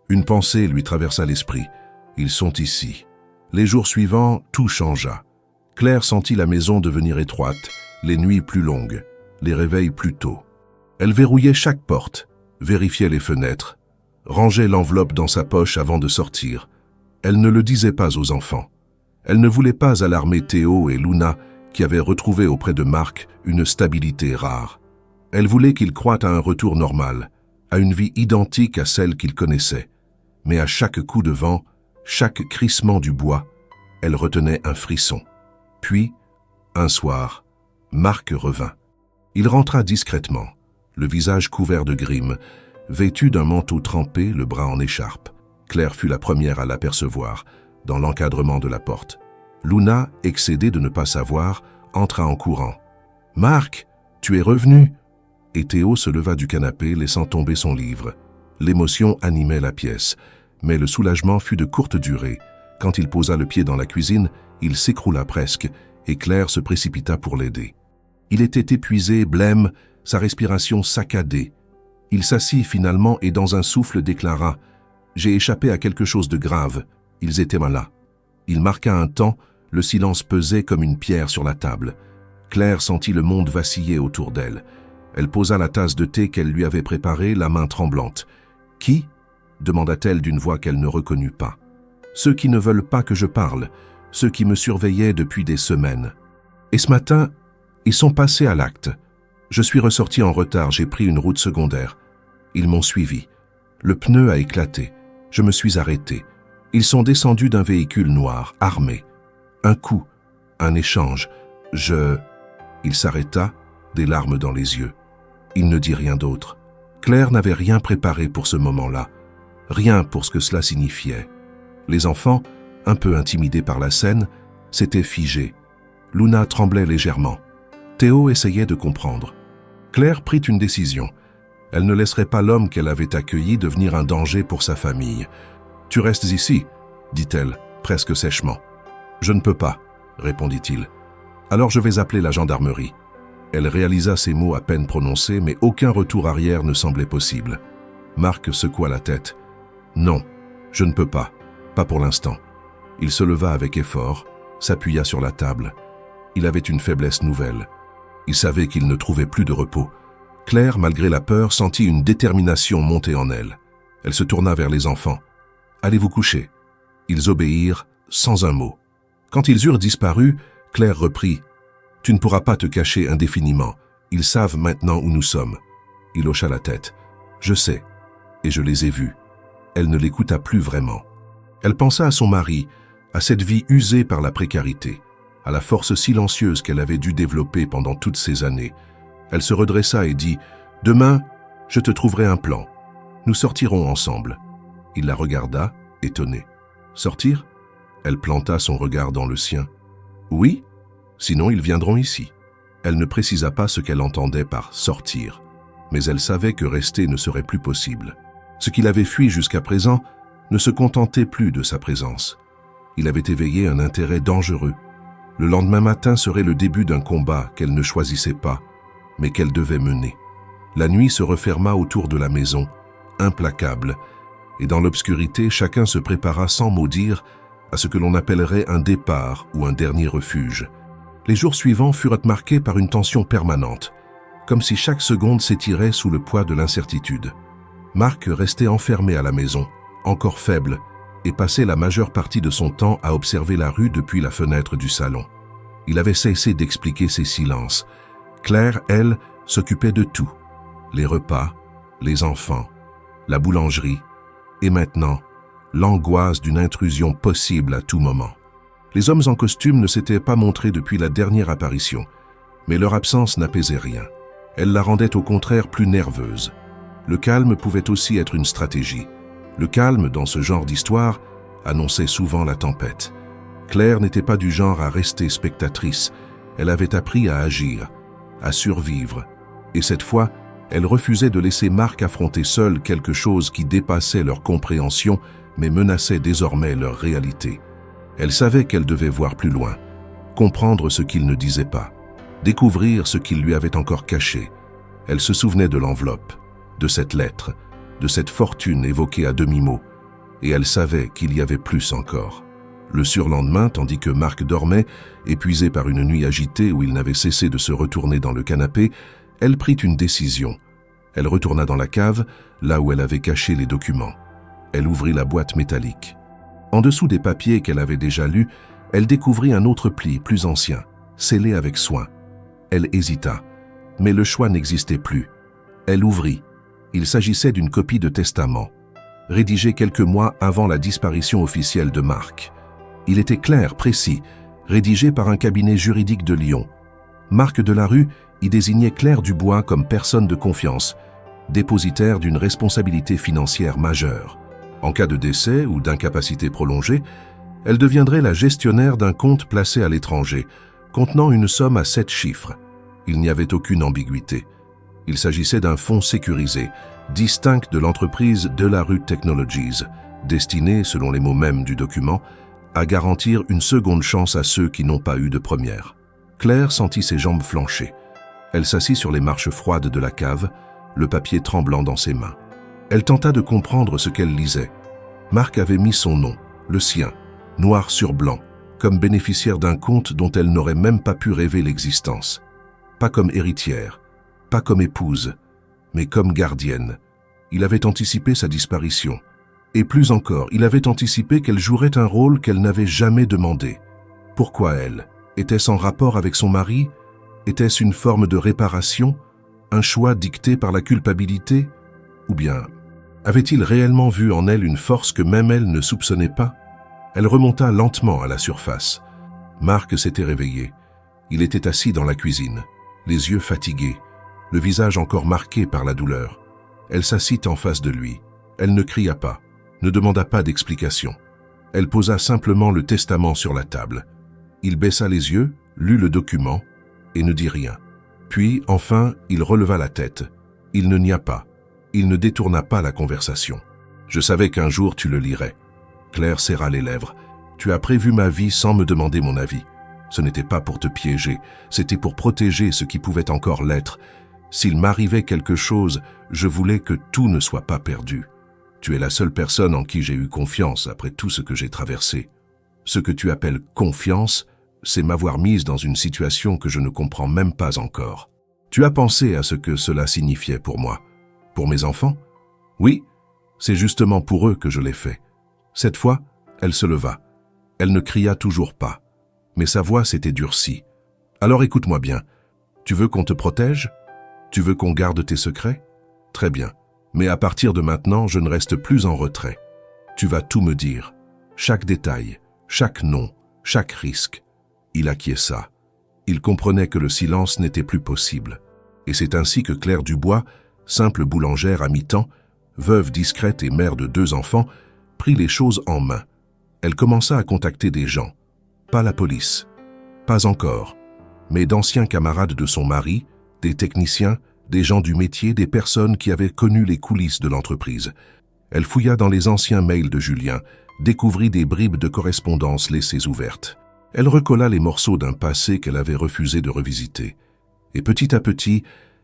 Une pensée lui traversa l'esprit. Ils sont ici. Les jours suivants, tout changea. Claire sentit la maison devenir étroite, les nuits plus longues, les réveils plus tôt. Elle verrouillait chaque porte, vérifiait les fenêtres, rangeait l'enveloppe dans sa poche avant de sortir. Elle ne le disait pas aux enfants. Elle ne voulait pas alarmer Théo et Luna, qui avaient retrouvé auprès de Marc une stabilité rare. Elle voulait qu'ils croient à un retour normal, à une vie identique à celle qu'ils connaissaient. Mais à chaque coup de vent, chaque crissement du bois, elle retenait un frisson. Puis, un soir, Marc revint. Il rentra discrètement, le visage couvert de grimes, vêtu d'un manteau trempé, le bras en écharpe. Claire fut la première à l'apercevoir, dans l'encadrement de la porte. Luna, excédée de ne pas savoir, entra en courant. « Marc, tu es revenu !» Et Théo se leva du canapé, laissant tomber son livre. L'émotion animait la pièce, mais le soulagement fut de courte durée. Quand il posa le pied dans la cuisine, il s'écroula presque, et Claire se précipita pour l'aider. Il était épuisé, blême, sa respiration saccadée. Il s'assit finalement et dans un souffle déclara « J'ai échappé à quelque chose de grave. Ils étaient là. » Il marqua un temps, le silence pesait comme une pierre sur la table. Claire sentit le monde vaciller autour d'elle. Elle posa la tasse de thé qu'elle lui avait préparée, la main tremblante. « Qui ?» demanda-t-elle d'une voix qu'elle ne reconnut pas. « Ceux qui ne veulent pas que je parle, ceux qui me surveillaient depuis des semaines. Et ce matin, ils sont passés à l'acte. Je suis ressorti en retard, j'ai pris une route secondaire. Ils m'ont suivi. Le pneu a éclaté. Je me suis arrêté. Ils sont descendus d'un véhicule noir, armé. Un coup, un échange. Il s'arrêta, des larmes dans les yeux. Il ne dit rien d'autre. Claire n'avait rien préparé pour ce moment-là. Rien pour ce que cela signifiait. Les enfants, un peu intimidés par la scène, s'étaient figés. Luna tremblait légèrement. Théo essayait de comprendre. Claire prit une décision. Elle ne laisserait pas l'homme qu'elle avait accueilli devenir un danger pour sa famille. « Tu restes ici » dit-elle, presque sèchement. « Je ne peux pas » répondit-il. « Alors je vais appeler la gendarmerie. » Elle réalisa ces mots à peine prononcés, mais aucun retour arrière ne semblait possible. Marc secoua la tête. « Non, je ne peux pas. Pas pour l'instant. Il se leva avec effort, s'appuya sur la table. Il avait une faiblesse nouvelle. Il savait qu'il ne trouvait plus de repos. Claire, malgré la peur, sentit une détermination monter en elle. Elle se tourna vers les enfants. « Allez vous coucher. » Ils obéirent, sans un mot. Quand ils eurent disparu, Claire reprit. « Tu ne pourras pas te cacher indéfiniment. Ils savent maintenant où nous sommes. » Il hocha la tête. « Je sais, et je les ai vus. » Elle ne l'écouta plus vraiment. Elle pensa à son mari, à cette vie usée par la précarité, à la force silencieuse qu'elle avait dû développer pendant toutes ces années. Elle se redressa et dit « Demain, je te trouverai un plan. Nous sortirons ensemble. » Il la regarda, étonné. « Sortir ?» Elle planta son regard dans le sien. « Oui, sinon ils viendront ici. » Elle ne précisa pas ce qu'elle entendait par « sortir », mais elle savait que rester ne serait plus possible. Ce qu'il avait fui jusqu'à présent ne se contentait plus de sa présence. Il avait éveillé un intérêt dangereux. Le lendemain matin serait le début d'un combat qu'elle ne choisissait pas, mais qu'elle devait mener. La nuit se referma autour de la maison, implacable, et dans l'obscurité, chacun se prépara sans mot dire à ce que l'on appellerait un départ ou un dernier refuge. Les jours suivants furent marqués par une tension permanente, comme si chaque seconde s'étirait sous le poids de l'incertitude. Marc restait enfermé à la maison, encore faible, et passait la majeure partie de son temps à observer la rue depuis la fenêtre du salon. Il avait cessé d'expliquer ses silences. Claire, elle, s'occupait de tout. Les repas, les enfants, la boulangerie, et maintenant, l'angoisse d'une intrusion possible à tout moment. Les hommes en costume ne s'étaient pas montrés depuis la dernière apparition, mais leur absence n'apaisait rien. Elle la rendait au contraire plus nerveuse. Le calme pouvait aussi être une stratégie. Le calme, dans ce genre d'histoire, annonçait souvent la tempête. Claire n'était pas du genre à rester spectatrice. Elle avait appris à agir, à survivre. Et cette fois, elle refusait de laisser Marc affronter seul quelque chose qui dépassait leur compréhension, mais menaçait désormais leur réalité. Elle savait qu'elle devait voir plus loin, comprendre ce qu'il ne disait pas, découvrir ce qu'il lui avait encore caché. Elle se souvenait de l'enveloppe, de cette lettre, de cette fortune évoquée à demi-mot, et elle savait qu'il y avait plus encore. Le surlendemain, tandis que Marc dormait, épuisé par une nuit agitée où il n'avait cessé de se retourner dans le canapé, elle prit une décision. Elle retourna dans la cave, là où elle avait caché les documents. Elle ouvrit la boîte métallique. En dessous des papiers qu'elle avait déjà lus, elle découvrit un autre pli, plus ancien, scellé avec soin. Elle hésita, mais le choix n'existait plus. Elle ouvrit. Il s'agissait d'une copie de testament, rédigée quelques mois avant la disparition officielle de Marc. Il était clair, précis, rédigé par un cabinet juridique de Lyon. Marc Delarue y désignait Claire Dubois comme personne de confiance, dépositaire d'une responsabilité financière majeure. En cas de décès ou d'incapacité prolongée, elle deviendrait la gestionnaire d'un compte placé à l'étranger, contenant une somme à 7 chiffres. Il n'y avait aucune ambiguïté. Il s'agissait d'un fonds sécurisé, distinct de l'entreprise Delarue Technologies, destiné, selon les mots mêmes du document, à garantir une seconde chance à ceux qui n'ont pas eu de première. Claire sentit ses jambes flancher. Elle s'assit sur les marches froides de la cave, le papier tremblant dans ses mains. Elle tenta de comprendre ce qu'elle lisait. Marc avait mis son nom, le sien, noir sur blanc, comme bénéficiaire d'un compte dont elle n'aurait même pas pu rêver l'existence. Pas comme héritière, pas comme épouse, mais comme gardienne. Il avait anticipé sa disparition. Et plus encore, il avait anticipé qu'elle jouerait un rôle qu'elle n'avait jamais demandé. Pourquoi elle? Était-ce en rapport avec son mari? Était-ce une forme de réparation? Un choix dicté par la culpabilité? Ou bien, avait-il réellement vu en elle une force que même elle ne soupçonnait pas? Elle remonta lentement à la surface. Marc s'était réveillé. Il était assis dans la cuisine, les yeux fatigués, le visage encore marqué par la douleur. Elle s'assit en face de lui. Elle ne cria pas, ne demanda pas d'explication. Elle posa simplement le testament sur la table. Il baissa les yeux, lut le document et ne dit rien. Puis, enfin, il releva la tête. Il ne nia pas. Il ne détourna pas la conversation. « Je savais qu'un jour tu le lirais. » Claire serra les lèvres. « Tu as prévu ma vie sans me demander mon avis. Ce n'était pas pour te piéger, c'était pour protéger ce qui pouvait encore l'être. S'il m'arrivait quelque chose, je voulais que tout ne soit pas perdu. » Tu es la seule personne en qui j'ai eu confiance après tout ce que j'ai traversé. Ce que tu appelles confiance, c'est m'avoir mise dans une situation que je ne comprends même pas encore. Tu as pensé à ce que cela signifiait pour moi, pour mes enfants? Oui, c'est justement pour eux que je l'ai fait. Cette fois, elle se leva. Elle ne cria toujours pas, mais sa voix s'était durcie. Alors écoute-moi bien. Tu veux qu'on te protège? Tu veux qu'on garde tes secrets? Très bien. Mais à partir de maintenant, je ne reste plus en retrait. Tu vas tout me dire. Chaque détail, chaque nom, chaque risque. Il acquiesça. Il comprenait que le silence n'était plus possible. Et c'est ainsi que Claire Dubois, simple boulangère à mi-temps, veuve discrète et mère de 2 enfants, prit les choses en main. Elle commença à contacter des gens. Pas la police. Pas encore. Mais d'anciens camarades de son mari, des techniciens, des gens du métier, des personnes qui avaient connu les coulisses de l'entreprise. Elle fouilla dans les anciens mails de Julien, découvrit des bribes de correspondance laissées ouvertes. Elle recolla les morceaux d'un passé qu'elle avait refusé de revisiter. Et petit à petit,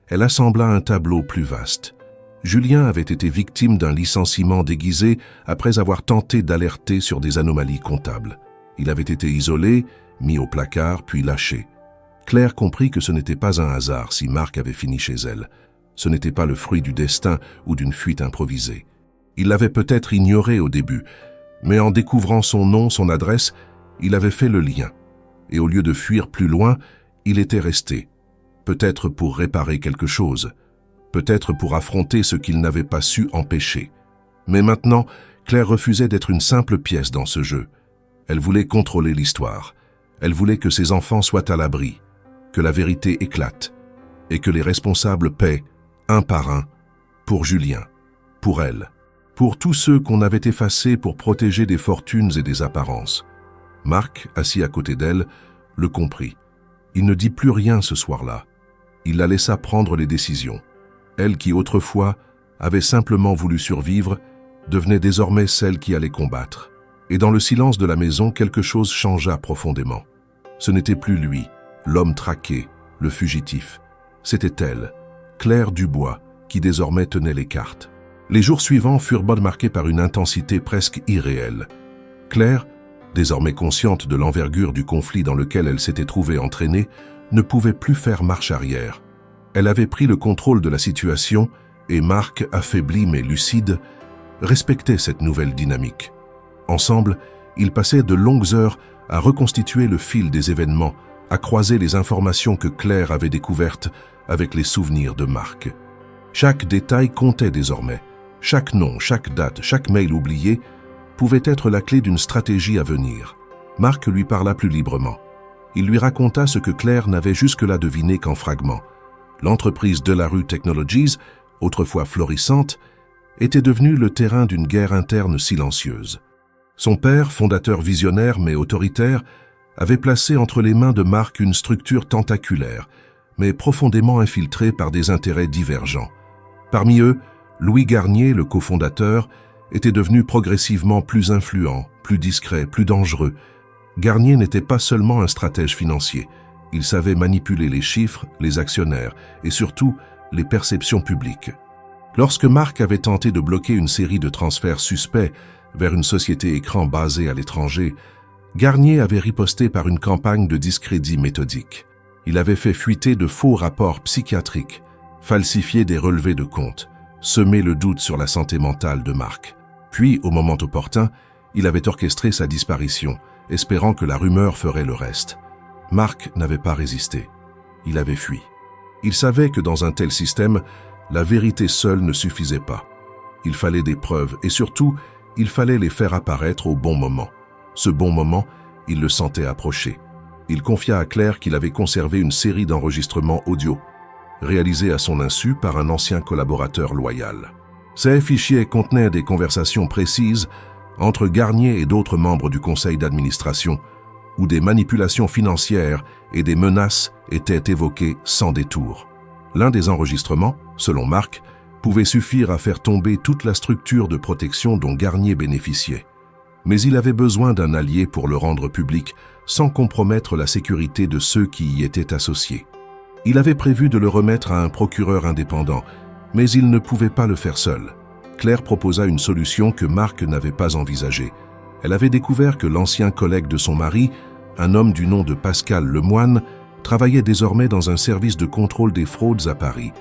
elle assembla un tableau plus vaste. Julien avait été victime d'un licenciement déguisé après avoir tenté d'alerter sur des anomalies comptables. Il avait été isolé, mis au placard, puis lâché. Claire comprit que ce n'était pas un hasard si Marc avait fini chez elle. Ce n'était pas le fruit du destin ou d'une fuite improvisée. Il l'avait peut-être ignoré au début, mais en découvrant son nom, son adresse, il avait fait le lien. Et au lieu de fuir plus loin, il était resté. Peut-être pour réparer quelque chose. Peut-être pour affronter ce qu'il n'avait pas su empêcher. Mais maintenant, Claire refusait d'être une simple pièce dans ce jeu. Elle voulait contrôler l'histoire. Elle voulait que ses enfants soient à l'abri, que la vérité éclate, et que les responsables paient, un par un, pour Julien, pour elle, pour tous ceux qu'on avait effacés pour protéger des fortunes et des apparences. Marc, assis à côté d'elle, le comprit. Il ne dit plus rien ce soir-là. Il la laissa prendre les décisions. Elle qui autrefois avait simplement voulu survivre, devenait désormais celle qui allait combattre. Et dans le silence de la maison, quelque chose changea profondément. Ce n'était plus lui, l'homme traqué, le fugitif. C'était elle, Claire Dubois, qui désormais tenait les cartes. Les jours suivants furent marqués par une intensité presque irréelle. Claire, désormais consciente de l'envergure du conflit dans lequel elle s'était trouvée entraînée, ne pouvait plus faire marche arrière. Elle avait pris le contrôle de la situation et Marc, affaibli mais lucide, respectait cette nouvelle dynamique. Ensemble, ils passaient de longues heures à reconstituer le fil des événements, à croiser les informations que Claire avait découvertes avec les souvenirs de Marc. Chaque détail comptait désormais. Chaque nom, chaque date, chaque mail oublié pouvait être la clé d'une stratégie à venir. Marc lui parla plus librement. Il lui raconta ce que Claire n'avait jusque-là deviné qu'en fragments. L'entreprise Delarue Technologies, autrefois florissante, était devenue le terrain d'une guerre interne silencieuse. Son père, fondateur visionnaire mais autoritaire, avait placé entre les mains de Marc une structure tentaculaire, mais profondément infiltrée par des intérêts divergents. Parmi eux, Louis Garnier, le cofondateur, était devenu progressivement plus influent, plus discret, plus dangereux. Garnier n'était pas seulement un stratège financier, il savait manipuler les chiffres, les actionnaires et surtout les perceptions publiques. Lorsque Marc avait tenté de bloquer une série de transferts suspects vers une société écran basée à l'étranger, Garnier avait riposté par une campagne de discrédit méthodique. Il avait fait fuiter de faux rapports psychiatriques, falsifié des relevés de comptes, semé le doute sur la santé mentale de Marc. Puis, au moment opportun, il avait orchestré sa disparition, espérant que la rumeur ferait le reste. Marc n'avait pas résisté. Il avait fui. Il savait que dans un tel système, la vérité seule ne suffisait pas. Il fallait des preuves et surtout, il fallait les faire apparaître au bon moment. Ce bon moment, il le sentait approcher. Il confia à Claire qu'il avait conservé une série d'enregistrements audio, réalisés à son insu par un ancien collaborateur loyal. Ces fichiers contenaient des conversations précises entre Garnier et d'autres membres du conseil d'administration, où des manipulations financières et des menaces étaient évoquées sans détour. L'un des enregistrements, selon Marc, pouvait suffire à faire tomber toute la structure de protection dont Garnier bénéficiait. Mais il avait besoin d'un allié pour le rendre public, sans compromettre la sécurité de ceux qui y étaient associés. Il avait prévu de le remettre à un procureur indépendant, mais il ne pouvait pas le faire seul. Claire proposa une solution que Marc n'avait pas envisagée. Elle avait découvert que l'ancien collègue de son mari, un homme du nom de Pascal Lemoine, travaillait désormais dans un service de contrôle des fraudes à Paris.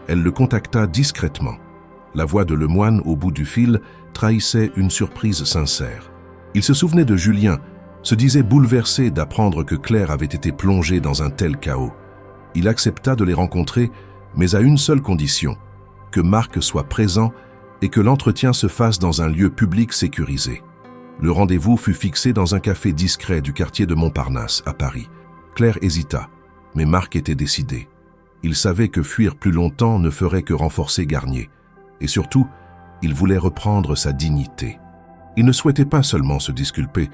Elle le contacta discrètement. La voix de Lemoine, au bout du fil, trahissait une surprise sincère. Il se souvenait de Julien, se disait bouleversé d'apprendre que Claire avait été plongée dans un tel chaos. Il accepta de les rencontrer, mais à une seule condition, que Marc soit présent et que l'entretien se fasse dans un lieu public sécurisé. Le rendez-vous fut fixé dans un café discret du quartier de Montparnasse, à Paris. Claire hésita, mais Marc était décidé. Il savait que fuir plus longtemps ne ferait que renforcer Garnier. Et surtout, il voulait reprendre sa dignité. Il ne souhaitait pas seulement se disculper,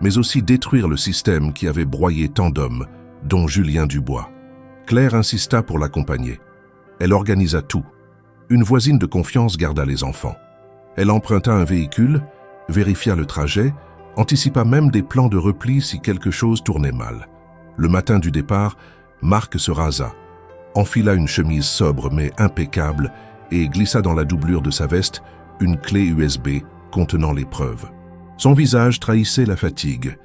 mais aussi détruire le système qui avait broyé tant d'hommes, dont Julien Dubois. Claire insista pour l'accompagner. Elle organisa tout. Une voisine de confiance garda les enfants. Elle emprunta un véhicule, vérifia le trajet, anticipa même des plans de repli si quelque chose tournait mal. Le matin du départ, Marc se rasa, enfila une chemise sobre mais impeccable et glissa dans la doublure de sa veste une clé USB contenant les preuves. Son visage trahissait la fatigue,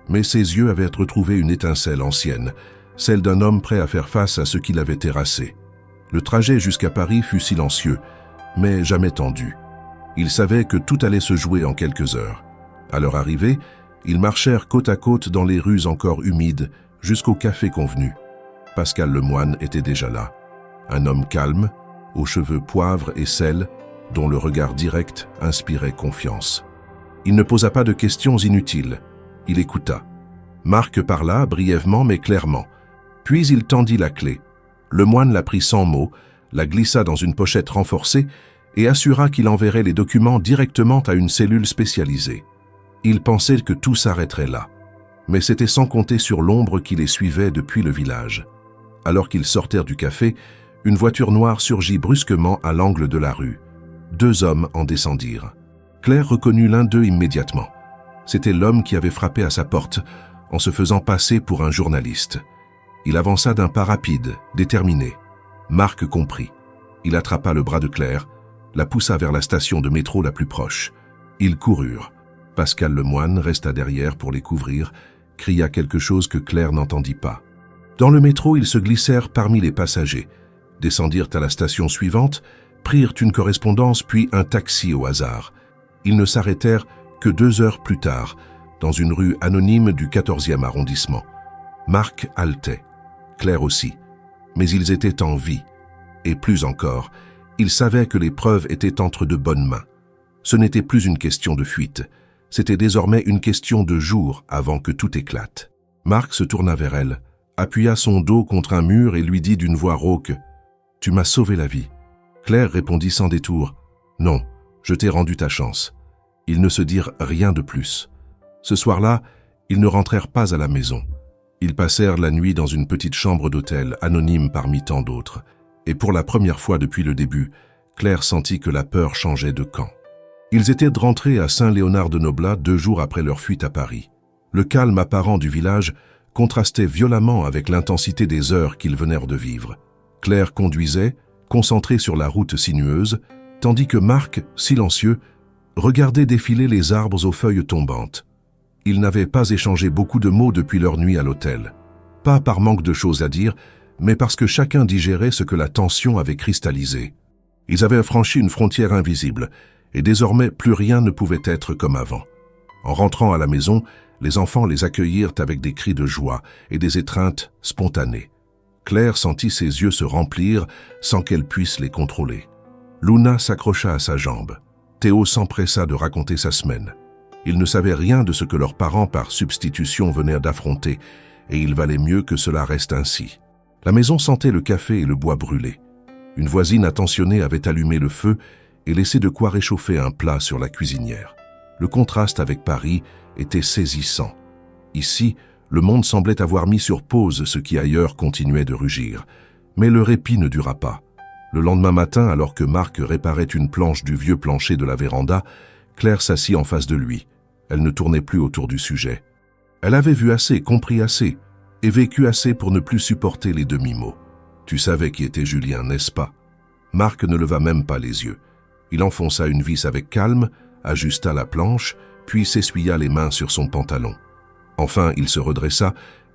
mais ses yeux avaient retrouvé une étincelle ancienne, celle d'un homme prêt à faire face à ce qui l'avait terrassé. Le trajet jusqu'à Paris fut silencieux, mais jamais tendu. Ils savaient que tout allait se jouer en quelques heures. À leur arrivée, ils marchèrent côte à côte dans les rues encore humides jusqu'au café convenu. Pascal Lemoine était déjà là. Un homme calme, aux cheveux poivre et sel, dont le regard direct inspirait confiance. Il ne posa pas de questions inutiles. Il écouta. Marc parla brièvement mais clairement. Puis il tendit la clé. Lemoine la prit sans mots, la glissa dans une pochette renforcée et assura qu'il enverrait les documents directement à une cellule spécialisée. Il pensait que tout s'arrêterait là. Mais c'était sans compter sur l'ombre qui les suivait depuis le village. Alors qu'ils sortirent du café, une voiture noire surgit brusquement à l'angle de la rue. 2 hommes en descendirent. Claire reconnut l'un d'eux immédiatement. C'était l'homme qui avait frappé à sa porte en se faisant passer pour un journaliste. Il avança d'un pas rapide, déterminé. Marc comprit. Il attrapa le bras de Claire, la poussa vers la station de métro la plus proche. Ils coururent. Pascal Lemoine resta derrière pour les couvrir, cria quelque chose que Claire n'entendit pas. Dans le métro, ils se glissèrent parmi les passagers, descendirent à la station suivante, prirent une correspondance puis un taxi au hasard. Ils ne s'arrêtèrent que 2 heures plus tard, dans une rue anonyme du 14e arrondissement. Marc haletait, Claire aussi, mais ils étaient en vie. Et plus encore, ils savaient que les preuves étaient entre de bonnes mains. Ce n'était plus une question de fuite, c'était désormais une question de jours avant que tout éclate. Marc se tourna vers elle, appuya son dos contre un mur et lui dit d'une voix rauque « Tu m'as sauvé la vie ». Claire répondit sans détour « Non, je t'ai rendu ta chance ». Ils ne se dirent rien de plus. Ce soir-là, ils ne rentrèrent pas à la maison. Ils passèrent la nuit dans une petite chambre d'hôtel, anonyme parmi tant d'autres. Et pour la première fois depuis le début, Claire sentit que la peur changeait de camp. Ils étaient rentrés à Saint-Léonard-de-Noblat 2 jours après leur fuite à Paris. Le calme apparent du village contrastait violemment avec l'intensité des heures qu'ils venèrent de vivre. Claire conduisait, concentrée sur la route sinueuse, tandis que Marc, silencieux, regardait défiler les arbres aux feuilles tombantes. Ils n'avaient pas échangé beaucoup de mots depuis leur nuit à l'hôtel. Pas par manque de choses à dire, mais parce que chacun digérait ce que la tension avait cristallisé. Ils avaient franchi une frontière invisible, et désormais plus rien ne pouvait être comme avant. En rentrant à la maison, les enfants les accueillirent avec des cris de joie et des étreintes spontanées. Claire sentit ses yeux se remplir sans qu'elle puisse les contrôler. Luna s'accrocha à sa jambe. Théo s'empressa de raconter sa semaine. Ils ne savaient rien de ce que leurs parents par substitution venaient d'affronter, et il valait mieux que cela reste ainsi. La maison sentait le café et le bois brûlé. Une voisine attentionnée avait allumé le feu et laissé de quoi réchauffer un plat sur la cuisinière. Le contraste avec Paris était saisissant. Ici, le monde semblait avoir mis sur pause ce qui ailleurs continuait de rugir. Mais le répit ne dura pas. Le lendemain matin, alors que Marc réparait une planche du vieux plancher de la véranda, Claire s'assit en face de lui. Elle ne tournait plus autour du sujet. Elle avait vu assez, compris assez, et vécu assez pour ne plus supporter les demi-mots. « Tu savais qui était Julien, n'est-ce pas ?» Marc ne leva même pas les yeux. Il enfonça une vis avec calme, ajusta la planche, puis s'essuya les mains sur son pantalon. Enfin, il se redressa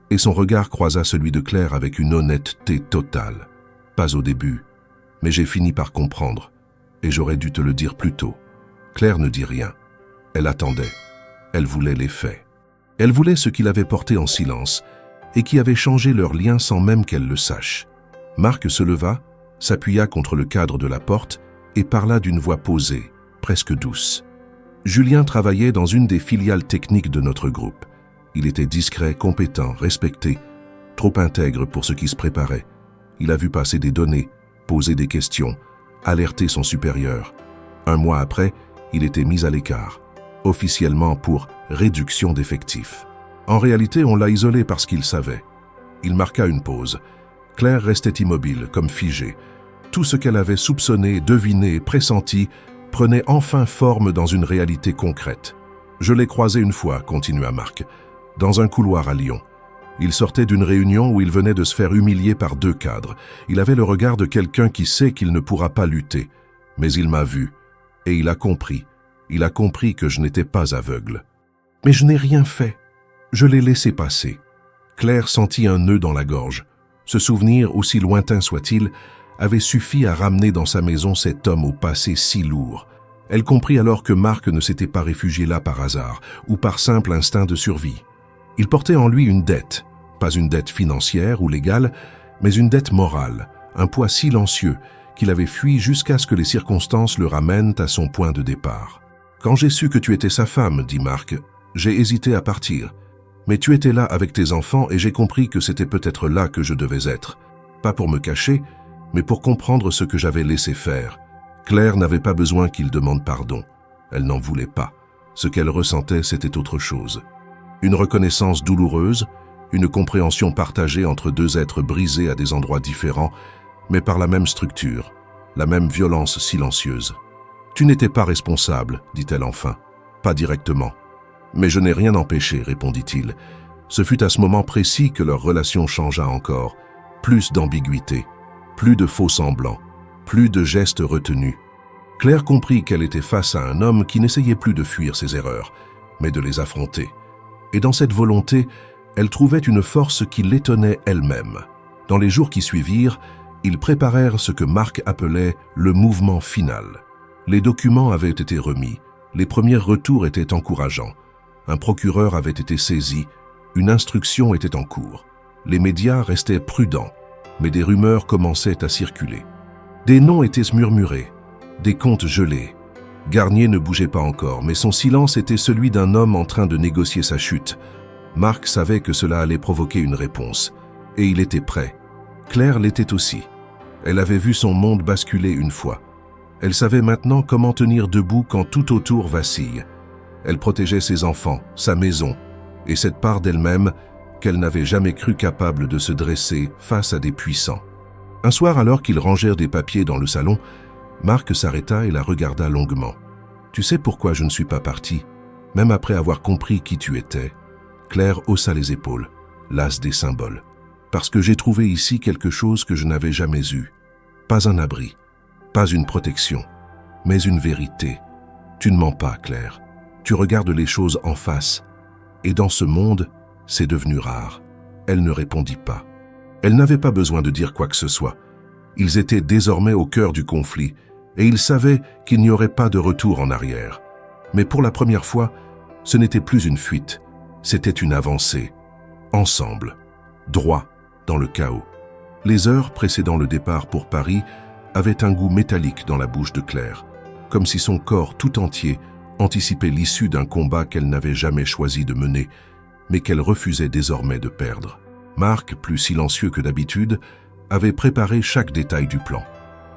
et son regard croisa celui de Claire avec une honnêteté totale. Pas au début, mais j'ai fini par comprendre, et j'aurais dû te le dire plus tôt. Claire ne dit rien. Elle attendait. Elle voulait les faits. Elle voulait ce qu'il avait porté en silence et qui avait changé leur lien sans même qu'elle le sache. Marc se leva, s'appuya contre le cadre de la porte et parla d'une voix posée, presque douce. Julien travaillait dans une des filiales techniques de notre groupe. Il était discret, compétent, respecté, trop intègre pour ce qui se préparait. Il a vu passer des données, poser des questions, alerter son supérieur. Un mois après, il était mis à l'écart, officiellement pour réduction d'effectifs. En réalité, on l'a isolé parce qu'il savait. Il marqua une pause. Claire restait immobile, comme figée. Tout ce qu'elle avait soupçonné, deviné, pressenti, prenait enfin forme dans une réalité concrète. Je l'ai croisé une fois, continua Marc, dans un couloir à Lyon. Il sortait d'une réunion où il venait de se faire humilier par 2 cadres. Il avait le regard de quelqu'un qui sait qu'il ne pourra pas lutter. Mais il m'a vu, et il a compris. Il a compris que je n'étais pas aveugle. Mais je n'ai rien fait. Je l'ai laissé passer. Claire sentit un nœud dans la gorge. Ce souvenir, aussi lointain soit-il, avait suffi à ramener dans sa maison cet homme au passé si lourd. Elle comprit alors que Marc ne s'était pas réfugié là par hasard ou par simple instinct de survie. Il portait en lui une dette, pas une dette financière ou légale, mais une dette morale, un poids silencieux qu'il avait fui jusqu'à ce que les circonstances le ramènent à son point de départ. « Quand j'ai su que tu étais sa femme, dit Marc, j'ai hésité à partir. Mais tu étais là avec tes enfants et j'ai compris que c'était peut-être là que je devais être. Pas pour me cacher, mais pour comprendre ce que j'avais laissé faire. Claire n'avait pas besoin qu'il demande pardon. Elle n'en voulait pas. Ce qu'elle ressentait, c'était autre chose. Une reconnaissance douloureuse, une compréhension partagée entre 2 êtres brisés à des endroits différents, mais par la même structure, la même violence silencieuse. « Tu n'étais pas responsable, dit-elle enfin. Pas directement. Mais je n'ai rien empêché, répondit-il. Ce fut à ce moment précis que leur relation changea encore. Plus d'ambiguïté, plus de faux semblants, plus de gestes retenus. Claire comprit qu'elle était face à un homme qui n'essayait plus de fuir ses erreurs, mais de les affronter. Et dans cette volonté, elle trouvait une force qui l'étonnait elle-même. Dans les jours qui suivirent, ils préparèrent ce que Marc appelait le mouvement final. Les documents avaient été remis, les premiers retours étaient encourageants. Un procureur avait été saisi, une instruction était en cours. Les médias restaient prudents, mais des rumeurs commençaient à circuler. Des noms étaient murmurés, des comptes gelés. Garnier ne bougeait pas encore, mais son silence était celui d'un homme en train de négocier sa chute. Marc savait que cela allait provoquer une réponse, et il était prêt. Claire l'était aussi. Elle avait vu son monde basculer une fois. Elle savait maintenant comment tenir debout quand tout autour vacille. Elle protégeait ses enfants, sa maison, et cette part d'elle-même qu'elle n'avait jamais cru capable de se dresser face à des puissants. Un soir, alors qu'ils rangèrent des papiers dans le salon, Marc s'arrêta et la regarda longuement. « Tu sais pourquoi je ne suis pas parti, même après avoir compris qui tu étais ?» Claire haussa les épaules, lasse des symboles. « Parce que j'ai trouvé ici quelque chose que je n'avais jamais eu. Pas un abri, pas une protection, mais une vérité. Tu ne mens pas, Claire. Tu regardes les choses en face. Et dans ce monde, c'est devenu rare. » Elle ne répondit pas. Elle n'avait pas besoin de dire quoi que ce soit. Ils étaient désormais au cœur du conflit, et ils savaient qu'il n'y aurait pas de retour en arrière. Mais pour la première fois, ce n'était plus une fuite, c'était une avancée. Ensemble, droit, dans le chaos. Les heures précédant le départ pour Paris avaient un goût métallique dans la bouche de Claire, comme si son corps tout entier anticipait l'issue d'un combat qu'elle n'avait jamais choisi de mener, mais qu'elle refusait désormais de perdre. Marc, plus silencieux que d'habitude, avait préparé chaque détail du plan.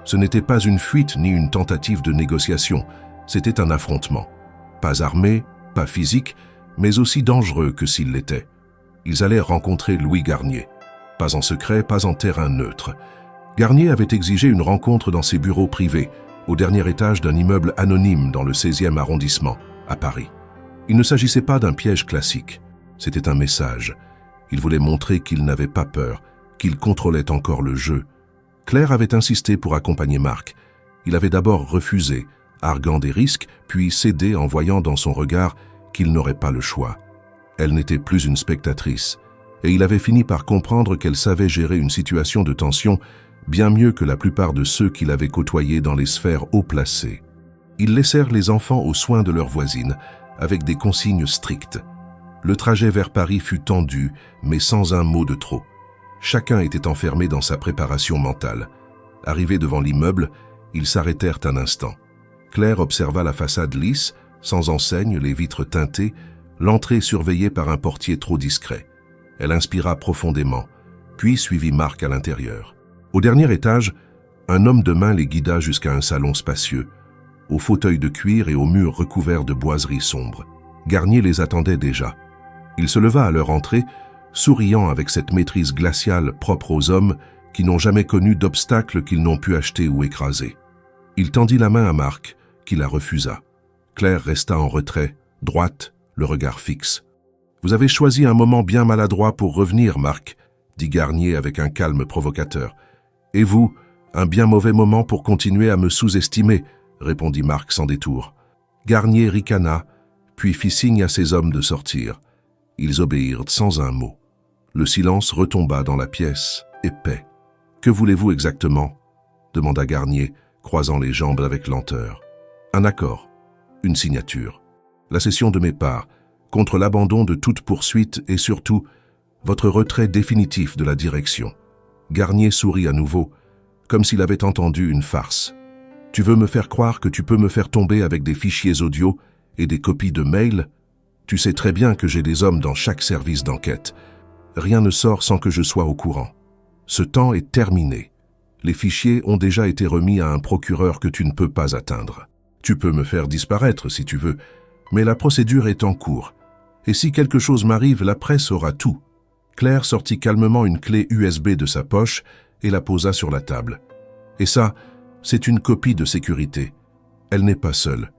Ce n'était pas une fuite ni une tentative de négociation, c'était un affrontement. Pas armé, pas physique, mais aussi dangereux que s'il l'était. Ils allaient rencontrer Louis Garnier. Pas en secret, pas en terrain neutre. Garnier avait exigé une rencontre dans ses bureaux privés, au dernier étage d'un immeuble anonyme dans le 16e arrondissement, à Paris. Il ne s'agissait pas d'un piège classique, c'était un message. Il voulait montrer qu'il n'avait pas peur, qu'il contrôlait encore le jeu. Claire avait insisté pour accompagner Marc. Il avait d'abord refusé, arguant des risques, puis cédait en voyant dans son regard qu'il n'aurait pas le choix. Elle n'était plus une spectatrice, et il avait fini par comprendre qu'elle savait gérer une situation de tension bien mieux que la plupart de ceux qu'il avait côtoyés dans les sphères haut placées. Ils laissèrent les enfants aux soins de leur voisine, avec des consignes strictes. Le trajet vers Paris fut tendu, mais sans un mot de trop. Chacun était enfermé dans sa préparation mentale. Arrivés devant l'immeuble, ils s'arrêtèrent un instant. Claire observa la façade lisse, sans enseigne, les vitres teintées, l'entrée surveillée par un portier trop discret. Elle inspira profondément, puis suivit Marc à l'intérieur. Au dernier étage, un homme de main les guida jusqu'à un salon spacieux, aux fauteuils de cuir et aux murs recouverts de boiseries sombres. Garnier les attendait déjà. Il se leva à leur entrée, souriant avec cette maîtrise glaciale propre aux hommes qui n'ont jamais connu d'obstacles qu'ils n'ont pu acheter ou écraser. Il tendit la main à Marc, qui la refusa. Claire resta en retrait, droite, le regard fixe. « Vous avez choisi un moment bien maladroit pour revenir, Marc, » dit Garnier avec un calme provocateur. « Et vous, un bien mauvais moment pour continuer à me sous-estimer, » répondit Marc sans détour. Garnier ricana, puis fit signe à ses hommes de sortir. Ils obéirent sans un mot. Le silence retomba dans la pièce, épais. « Que voulez-vous exactement » demanda Garnier, croisant les jambes avec lenteur. « Un accord, une signature, la cession de mes parts, contre l'abandon de toute poursuite et surtout, votre retrait définitif de la direction. » Garnier sourit à nouveau, comme s'il avait entendu une farce. « Tu veux me faire croire que tu peux me faire tomber avec des fichiers audio et des copies de mails ? Tu sais très bien que j'ai des hommes dans chaque service d'enquête. Rien ne sort sans que je sois au courant. Ce temps est terminé. Les fichiers ont déjà été remis à un procureur que tu ne peux pas atteindre. Tu peux me faire disparaître si tu veux, mais la procédure est en cours. Et si quelque chose m'arrive, la presse aura tout. » Claire sortit calmement une clé USB de sa poche et la posa sur la table. « Et ça, c'est une copie de sécurité. Elle n'est pas seule.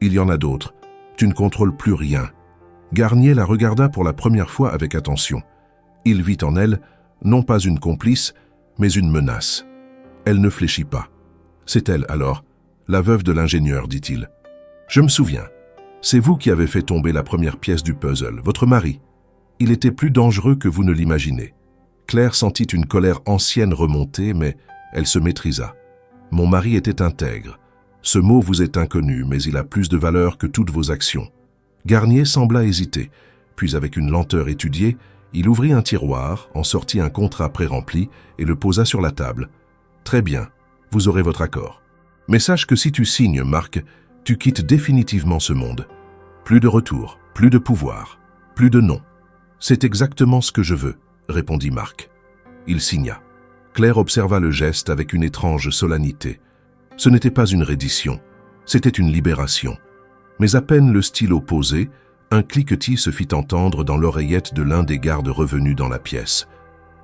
Il y en a d'autres. Tu ne contrôles plus rien. » Garnier la regarda pour la première fois avec attention. Il vit en elle, non pas une complice, mais une menace. Elle ne fléchit pas. « C'est elle, alors, la veuve de l'ingénieur, dit-il. Je me souviens. C'est vous qui avez fait tomber la première pièce du puzzle, votre mari. Il était plus dangereux que vous ne l'imaginez. » Claire sentit une colère ancienne remonter, mais elle se maîtrisa. « Mon mari était intègre. Ce mot vous est inconnu, mais il a plus de valeur que toutes vos actions. » Garnier sembla hésiter, puis avec une lenteur étudiée, il ouvrit un tiroir, en sortit un contrat pré-rempli et le posa sur la table. « Très bien, vous aurez votre accord. Mais sache que si tu signes, Marc, tu quittes définitivement ce monde. Plus de retour, plus de pouvoir, plus de nom. C'est exactement ce que je veux, » répondit Marc. Il signa. Claire observa le geste avec une étrange solennité. Ce n'était pas une reddition, c'était une libération. Mais à peine le stylo posé, un cliquetis se fit entendre dans l'oreillette de l'un des gardes revenus dans la pièce.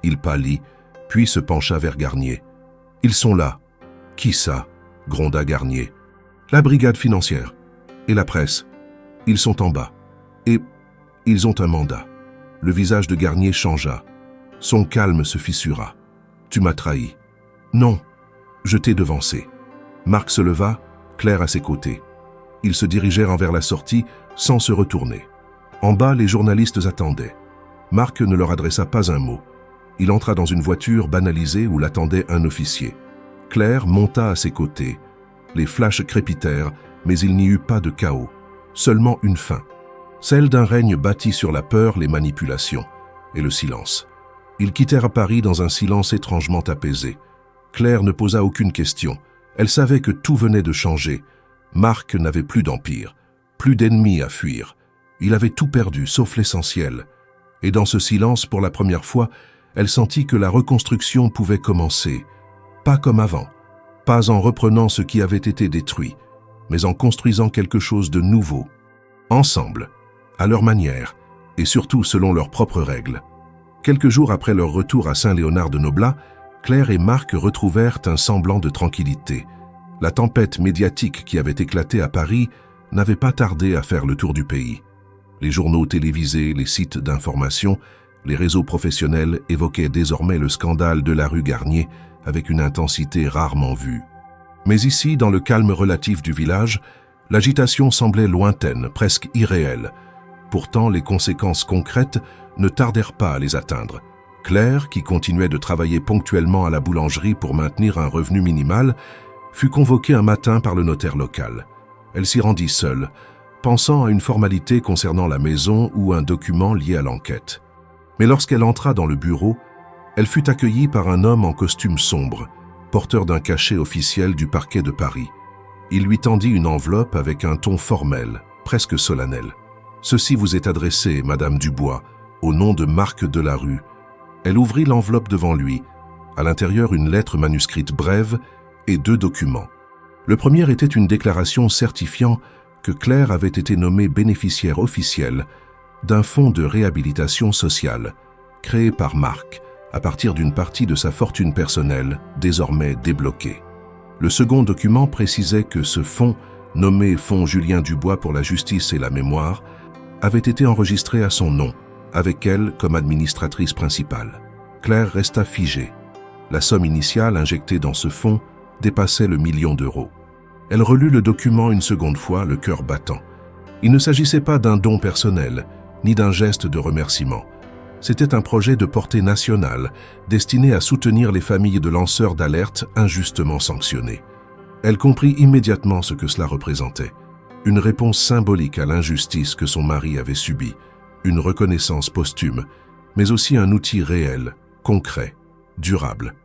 Il pâlit, puis se pencha vers Garnier. « Ils sont là. »« Qui ça ?» gronda Garnier. « La brigade financière. Et la presse. Ils sont en bas. Et ils ont un mandat. » Le visage de Garnier changea. Son calme se fissura. « Tu m'as trahi. »« Non. Je t'ai devancé. » Marc se leva, Claire à ses côtés. Ils se dirigèrent vers la sortie sans se retourner. En bas, les journalistes attendaient. Marc ne leur adressa pas un mot. Il entra dans une voiture banalisée où l'attendait un officier. Claire monta à ses côtés. Les flashs crépitèrent, mais il n'y eut pas de chaos. Seulement une fin. Celle d'un règne bâti sur la peur, les manipulations et le silence. Ils quittèrent Paris dans un silence étrangement apaisé. Claire ne posa aucune question. Elle savait que tout venait de changer. Marc n'avait plus d'empire, plus d'ennemis à fuir. Il avait tout perdu, sauf l'essentiel. Et dans ce silence, pour la première fois, elle sentit que la reconstruction pouvait commencer. Pas comme avant, pas en reprenant ce qui avait été détruit, mais en construisant quelque chose de nouveau. Ensemble, à leur manière, et surtout selon leurs propres règles. Quelques jours après leur retour à Saint-Léonard-de-Noblat, Claire et Marc retrouvèrent un semblant de tranquillité. La tempête médiatique qui avait éclaté à Paris n'avait pas tardé à faire le tour du pays. Les journaux télévisés, les sites d'information, les réseaux professionnels évoquaient désormais le scandale de la rue Garnier avec une intensité rarement vue. Mais ici, dans le calme relatif du village, l'agitation semblait lointaine, presque irréelle. Pourtant, les conséquences concrètes ne tardèrent pas à les atteindre. Claire, qui continuait de travailler ponctuellement à la boulangerie pour maintenir un revenu minimal, fut convoquée un matin par le notaire local. Elle s'y rendit seule, pensant à une formalité concernant la maison ou un document lié à l'enquête. Mais lorsqu'elle entra dans le bureau, elle fut accueillie par un homme en costume sombre, porteur d'un cachet officiel du parquet de Paris. Il lui tendit une enveloppe avec un ton formel, presque solennel. « Ceci vous est adressé, Madame Dubois, au nom de Marc Delarue. » Elle ouvrit l'enveloppe devant lui. À l'intérieur, une lettre manuscrite brève et 2 documents. Le premier était une déclaration certifiant que Claire avait été nommée bénéficiaire officielle d'un fonds de réhabilitation sociale créé par Marc à partir d'une partie de sa fortune personnelle désormais débloquée. Le second document précisait que ce fonds, nommé Fonds Julien Dubois pour la justice et la mémoire, avait été enregistré à son nom, avec elle comme administratrice principale. Claire resta figée. La somme initiale injectée dans ce fonds dépassait le 1 million d'euros. Elle relut le document une seconde fois, le cœur battant. Il ne s'agissait pas d'un don personnel, ni d'un geste de remerciement. C'était un projet de portée nationale, destiné à soutenir les familles de lanceurs d'alerte injustement sanctionnés. Elle comprit immédiatement ce que cela représentait. Une réponse symbolique à l'injustice que son mari avait subie, une reconnaissance posthume, mais aussi un outil réel, concret, durable.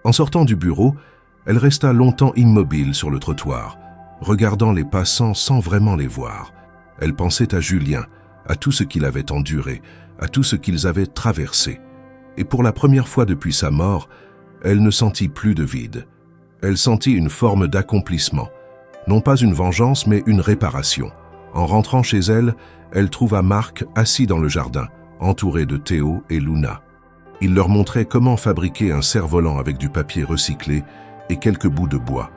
En sortant du bureau, elle resta longtemps immobile sur le trottoir, regardant les passants sans vraiment les voir. Elle pensait à Julien, à tout ce qu'il avait enduré, à tout ce qu'ils avaient traversé. Et pour la première fois depuis sa mort, elle ne sentit plus de vide. Elle sentit une forme d'accomplissement, non pas une vengeance mais une réparation. En rentrant chez elle, elle trouva Marc assis dans le jardin, entouré de Théo et Luna. Il leur montrait comment fabriquer un cerf-volant avec du papier recyclé et quelques bouts de bois.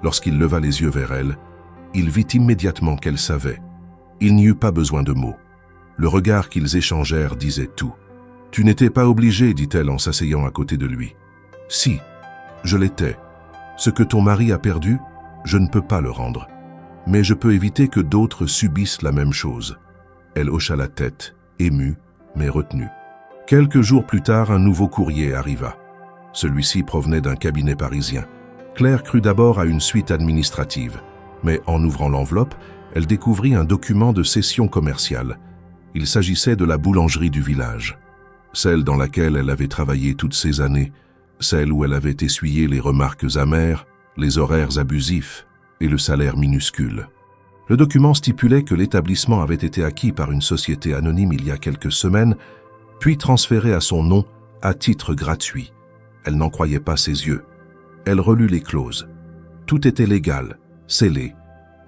Lorsqu'il leva les yeux vers elle, il vit immédiatement qu'elle savait. Il n'y eut pas besoin de mots. Le regard qu'ils échangèrent disait tout. « Tu n'étais pas obligé, dit-elle en s'asseyant à côté de lui. « Si, je l'étais. Ce que ton mari a perdu, je ne peux pas le rendre. Mais je peux éviter que d'autres subissent la même chose. » Elle hocha la tête, émue, mais retenue. Quelques jours plus tard, un nouveau courrier arriva. Celui-ci provenait d'un cabinet parisien. Claire crut d'abord à une suite administrative, mais en ouvrant l'enveloppe, elle découvrit un document de cession commerciale. Il s'agissait de la boulangerie du village, celle dans laquelle elle avait travaillé toutes ces années, celle où elle avait essuyé les remarques amères, les horaires abusifs et le salaire minuscule. Le document stipulait que l'établissement avait été acquis par une société anonyme il y a quelques semaines, puis transféré à son nom à titre gratuit. Elle n'en croyait pas ses yeux. Elle relut les clauses. Tout était légal, scellé,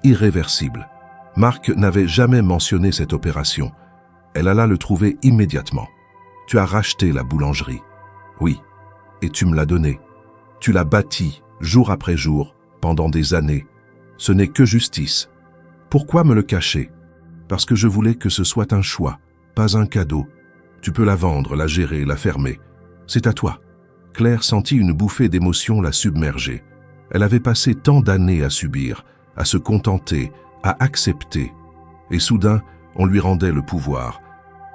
irréversible. Marc n'avait jamais mentionné cette opération. Elle alla le trouver immédiatement. « Tu as racheté la boulangerie. »« Oui, et tu me l'as donnée. Tu l'as bâtie, jour après jour, pendant des années. Ce n'est que justice. Pourquoi me le cacher? Parce que je voulais que ce soit un choix, pas un cadeau. Tu peux la vendre, la gérer, la fermer. C'est à toi. » Claire sentit une bouffée d'émotion la submerger. Elle avait passé tant d'années à subir, à se contenter, à accepter. Et soudain, on lui rendait le pouvoir.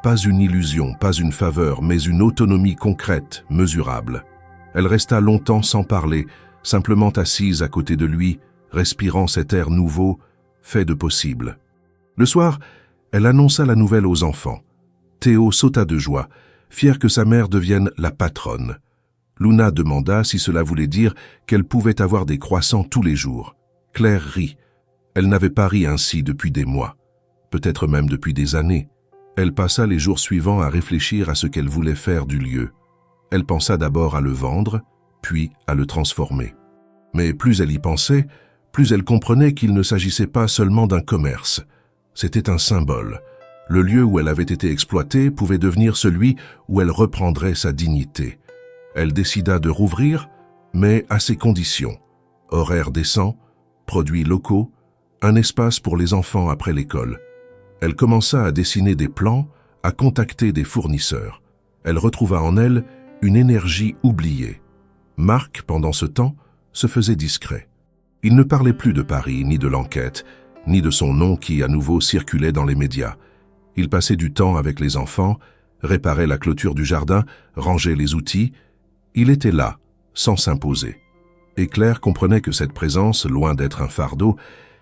Pas une illusion, pas une faveur, mais une autonomie concrète, mesurable. Elle resta longtemps sans parler, simplement assise à côté de lui, respirant cet air nouveau, fait de possible. Le soir, elle annonça la nouvelle aux enfants. Théo sauta de joie, fier que sa mère devienne la patronne. Luna demanda si cela voulait dire qu'elle pouvait avoir des croissants tous les jours. Claire rit. Elle n'avait pas ri ainsi depuis des mois, peut-être même depuis des années. Elle passa les jours suivants à réfléchir à ce qu'elle voulait faire du lieu. Elle pensa d'abord à le vendre, puis à le transformer. Mais plus elle y pensait, plus elle comprenait qu'il ne s'agissait pas seulement d'un commerce. C'était un symbole. Le lieu où elle avait été exploitée pouvait devenir celui où elle reprendrait sa dignité. Elle décida de rouvrir, mais à ses conditions. Horaires décents, produits locaux, un espace pour les enfants après l'école. Elle commença à dessiner des plans, à contacter des fournisseurs. Elle retrouva en elle une énergie oubliée. Marc, pendant ce temps, se faisait discret. Il ne parlait plus de Paris, ni de l'enquête, ni de son nom qui à nouveau circulait dans les médias. Il passait du temps avec les enfants, réparait la clôture du jardin, rangeait les outils. Il était là, sans s'imposer. Et Claire comprenait que cette présence, loin d'être un fardeau,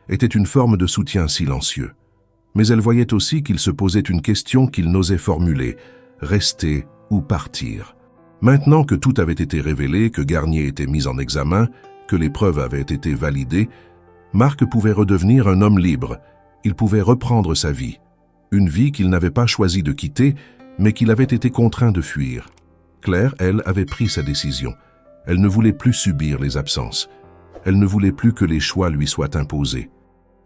était une forme de soutien silencieux. Mais elle voyait aussi qu'il se posait une question qu'il n'osait formuler, rester ou partir. Maintenant que tout avait été révélé, que Garnier était mis en examen, que les preuves avaient été validées, Marc pouvait redevenir un homme libre. Il pouvait reprendre sa vie. Une vie qu'il n'avait pas choisi de quitter, mais qu'il avait été contraint de fuir. Claire, elle, avait pris sa décision. Elle ne voulait plus subir les absences. Elle ne voulait plus que les choix lui soient imposés.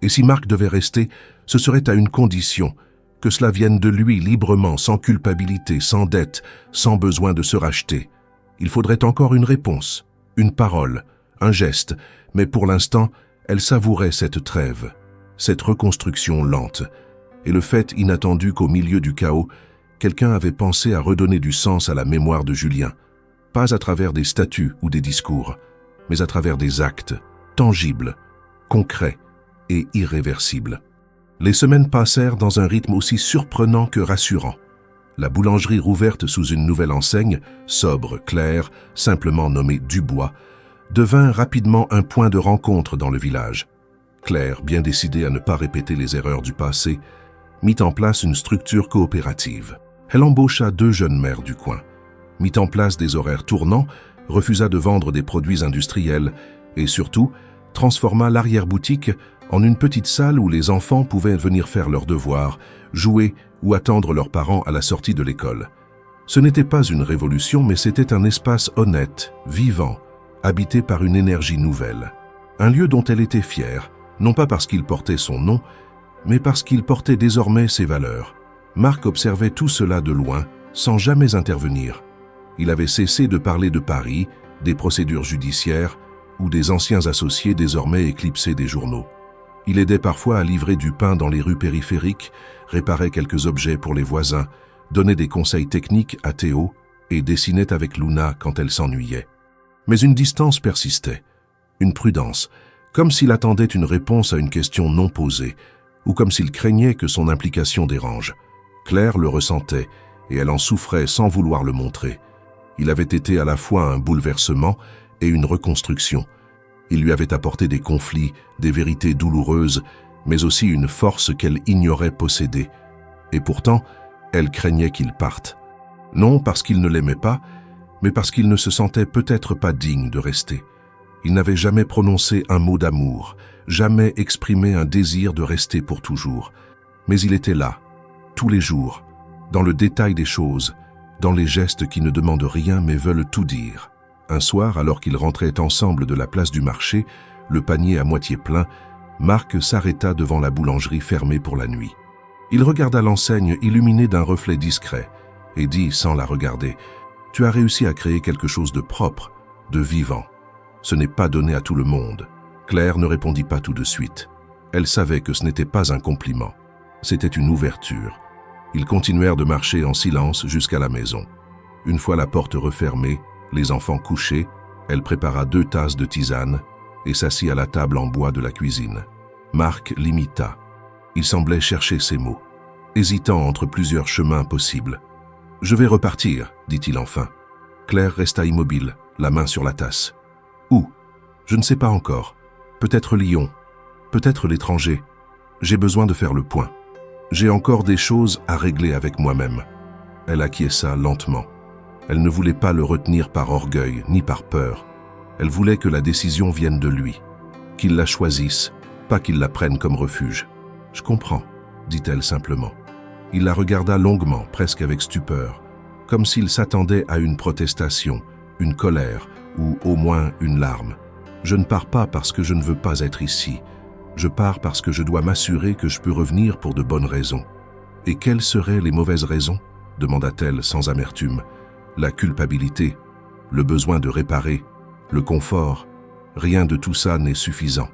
Et si Marc devait rester, ce serait à une condition, que cela vienne de lui librement, sans culpabilité, sans dette, sans besoin de se racheter. Il faudrait encore une réponse, une parole, un geste, mais pour l'instant, elle savourait cette trêve, cette reconstruction lente, et le fait inattendu qu'au milieu du chaos, quelqu'un avait pensé à redonner du sens à la mémoire de Julien, pas à travers des statuts ou des discours, mais à travers des actes, tangibles, concrets et irréversibles. Les semaines passèrent dans un rythme aussi surprenant que rassurant. La boulangerie rouverte sous une nouvelle enseigne, sobre, claire, simplement nommée Dubois, devint rapidement un point de rencontre dans le village. Claire, bien décidée à ne pas répéter les erreurs du passé, mit en place une structure coopérative. Elle embaucha 2 jeunes mères du coin, mit en place des horaires tournants, refusa de vendre des produits industriels et surtout transforma l'arrière-boutique en une petite salle où les enfants pouvaient venir faire leurs devoirs, jouer ou attendre leurs parents à la sortie de l'école. Ce n'était pas une révolution, mais c'était un espace honnête, vivant, habité par une énergie nouvelle. Un lieu dont elle était fière, non pas parce qu'il portait son nom, mais parce qu'il portait désormais ses valeurs. Marc observait tout cela de loin, sans jamais intervenir. Il avait cessé de parler de Paris, des procédures judiciaires ou des anciens associés désormais éclipsés des journaux. Il aidait parfois à livrer du pain dans les rues périphériques, réparait quelques objets pour les voisins, donnait des conseils techniques à Théo et dessinait avec Luna quand elle s'ennuyait. Mais une distance persistait, une prudence, comme s'il attendait une réponse à une question non posée, ou comme s'il craignait que son implication dérange. Claire le ressentait, et elle en souffrait sans vouloir le montrer. Il avait été à la fois un bouleversement et une reconstruction. Il lui avait apporté des conflits, des vérités douloureuses, mais aussi une force qu'elle ignorait posséder. Et pourtant, elle craignait qu'il parte. Non parce qu'il ne l'aimait pas, mais parce qu'il ne se sentait peut-être pas digne de rester. Il n'avait jamais prononcé un mot d'amour, jamais exprimé un désir de rester pour toujours. Mais il était là, tous les jours, dans le détail des choses, dans les gestes qui ne demandent rien mais veulent tout dire. Un soir, alors qu'ils rentraient ensemble de la place du marché, le panier à moitié plein, Marc s'arrêta devant la boulangerie fermée pour la nuit. Il regarda l'enseigne illuminée d'un reflet discret et dit, sans la regarder, « Tu as réussi à créer quelque chose de propre, de vivant. Ce n'est pas donné à tout le monde. » Claire ne répondit pas tout de suite. Elle savait que ce n'était pas un compliment. C'était une ouverture. Ils continuèrent de marcher en silence jusqu'à la maison. Une fois la porte refermée, les enfants couchés, elle prépara 2 tasses de tisane et s'assit à la table en bois de la cuisine. Marc l'imita. Il semblait chercher ses mots, hésitant entre plusieurs chemins possibles. « Je vais repartir, dit-il enfin. » Claire resta immobile, la main sur la tasse. « Où ? Je ne sais pas encore. Peut-être Lyon, peut-être l'étranger. J'ai besoin de faire le point. J'ai encore des choses à régler avec moi-même. » Elle acquiesça lentement. Elle ne voulait pas le retenir par orgueil ni par peur. Elle voulait que la décision vienne de lui, qu'il la choisisse, pas qu'il la prenne comme refuge. « Je comprends, » dit-elle simplement. Il la regarda longuement, presque avec stupeur, comme s'il s'attendait à une protestation, une colère ou au moins une larme. « Je ne pars pas parce que je ne veux pas être ici. Je pars parce que je dois m'assurer que je peux revenir pour de bonnes raisons. » « Et quelles seraient les mauvaises raisons ?» demanda-t-elle sans amertume. La culpabilité, le besoin de réparer, le confort, rien de tout ça n'est suffisant.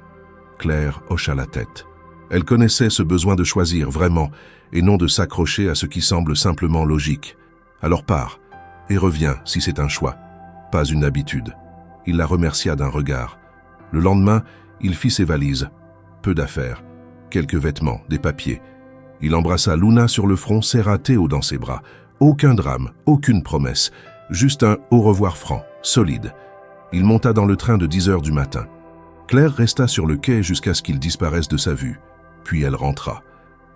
Claire hocha la tête. Elle connaissait ce besoin de choisir vraiment, et non de s'accrocher à ce qui semble simplement logique. Alors pars, et reviens si c'est un choix, pas une habitude. Il la remercia d'un regard. Le lendemain, Il fit ses valises. Peu d'affaires. Quelques vêtements, des papiers. Il embrassa Luna sur le front, serra Théo dans ses bras. Aucun drame, aucune promesse. Juste un au revoir franc, solide. Il monta dans le train de 10 heures du matin. Claire resta sur le quai jusqu'à ce qu'il disparaisse de sa vue. Puis elle rentra.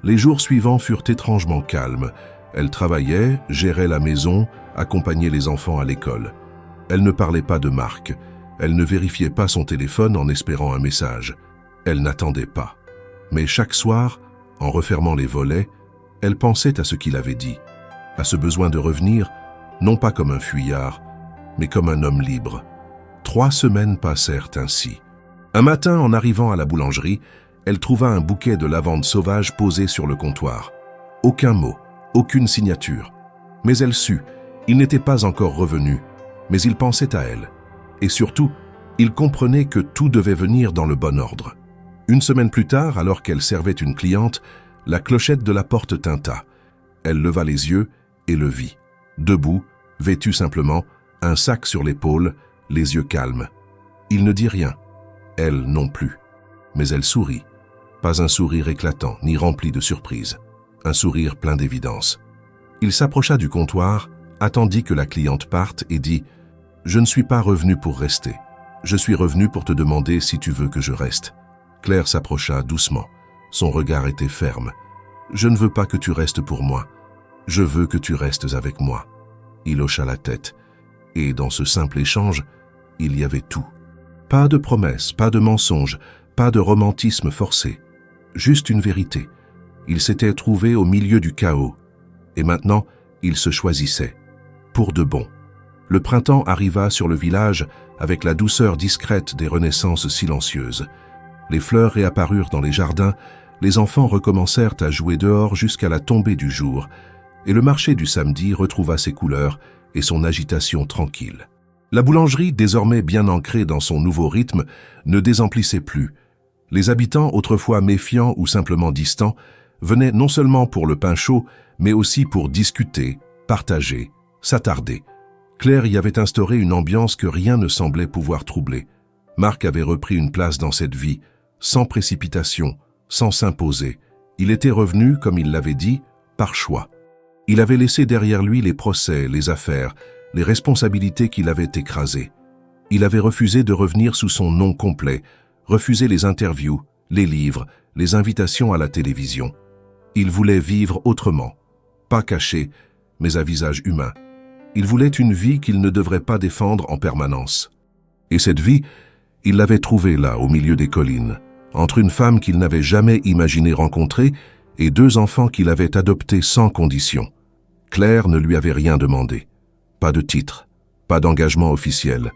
Les jours suivants furent étrangement calmes. Elle travaillait, gérait la maison, accompagnait les enfants à l'école. Elle ne parlait pas de Marc. Elle ne vérifiait pas son téléphone en espérant un message. Elle n'attendait pas. Mais chaque soir, en refermant les volets, elle pensait à ce qu'il avait dit, à ce besoin de revenir, non pas comme un fuyard, mais comme un homme libre. 3 semaines passèrent ainsi. Un matin, en arrivant à la boulangerie, elle trouva un bouquet de lavande sauvage posé sur le comptoir. Aucun mot, aucune signature. Mais elle sut, il n'était pas encore revenu, mais il pensait à elle. Et surtout, il comprenait que tout devait venir dans le bon ordre. Une semaine plus tard, alors qu'elle servait une cliente, la clochette de la porte tinta. Elle leva les yeux et le vit. Debout, vêtu simplement, un sac sur l'épaule, les yeux calmes. Il ne dit rien, elle non plus. Mais elle sourit. Pas un sourire éclatant, ni rempli de surprise. Un sourire plein d'évidence. Il s'approcha du comptoir, attendit que la cliente parte et dit « Je ne suis pas revenu pour rester. Je suis revenu pour te demander si tu veux que je reste. » Claire s'approcha doucement. Son regard était ferme. « Je ne veux pas que tu restes pour moi. Je veux que tu restes avec moi. » Il hocha la tête. Et dans ce simple échange, il y avait tout. Pas de promesses, pas de mensonges, pas de romantisme forcé. Juste une vérité. Il s'était trouvé au milieu du chaos. Et maintenant, il se choisissait. Pour de bon. Le printemps arriva sur le village avec la douceur discrète des renaissances silencieuses. Les fleurs réapparurent dans les jardins, les enfants recommencèrent à jouer dehors jusqu'à la tombée du jour, et le marché du samedi retrouva ses couleurs et son agitation tranquille. La boulangerie, désormais bien ancrée dans son nouveau rythme, ne désemplissait plus. Les habitants, autrefois méfiants ou simplement distants, venaient non seulement pour le pain chaud, mais aussi pour discuter, partager, s'attarder. Claire y avait instauré une ambiance que rien ne semblait pouvoir troubler. Marc avait repris une place dans cette vie, sans précipitation, sans s'imposer. Il était revenu, comme il l'avait dit, par choix. Il avait laissé derrière lui les procès, les affaires, les responsabilités qu'il avait écrasées. Il avait refusé de revenir sous son nom complet, refusé les interviews, les livres, les invitations à la télévision. Il voulait vivre autrement, pas caché, mais à visage humain. Il voulait une vie qu'il ne devrait pas défendre en permanence. Et cette vie, il l'avait trouvée là, au milieu des collines, entre une femme qu'il n'avait jamais imaginé rencontrer et 2 enfants qu'il avait adoptés sans condition. Claire ne lui avait rien demandé. Pas de titre, pas d'engagement officiel.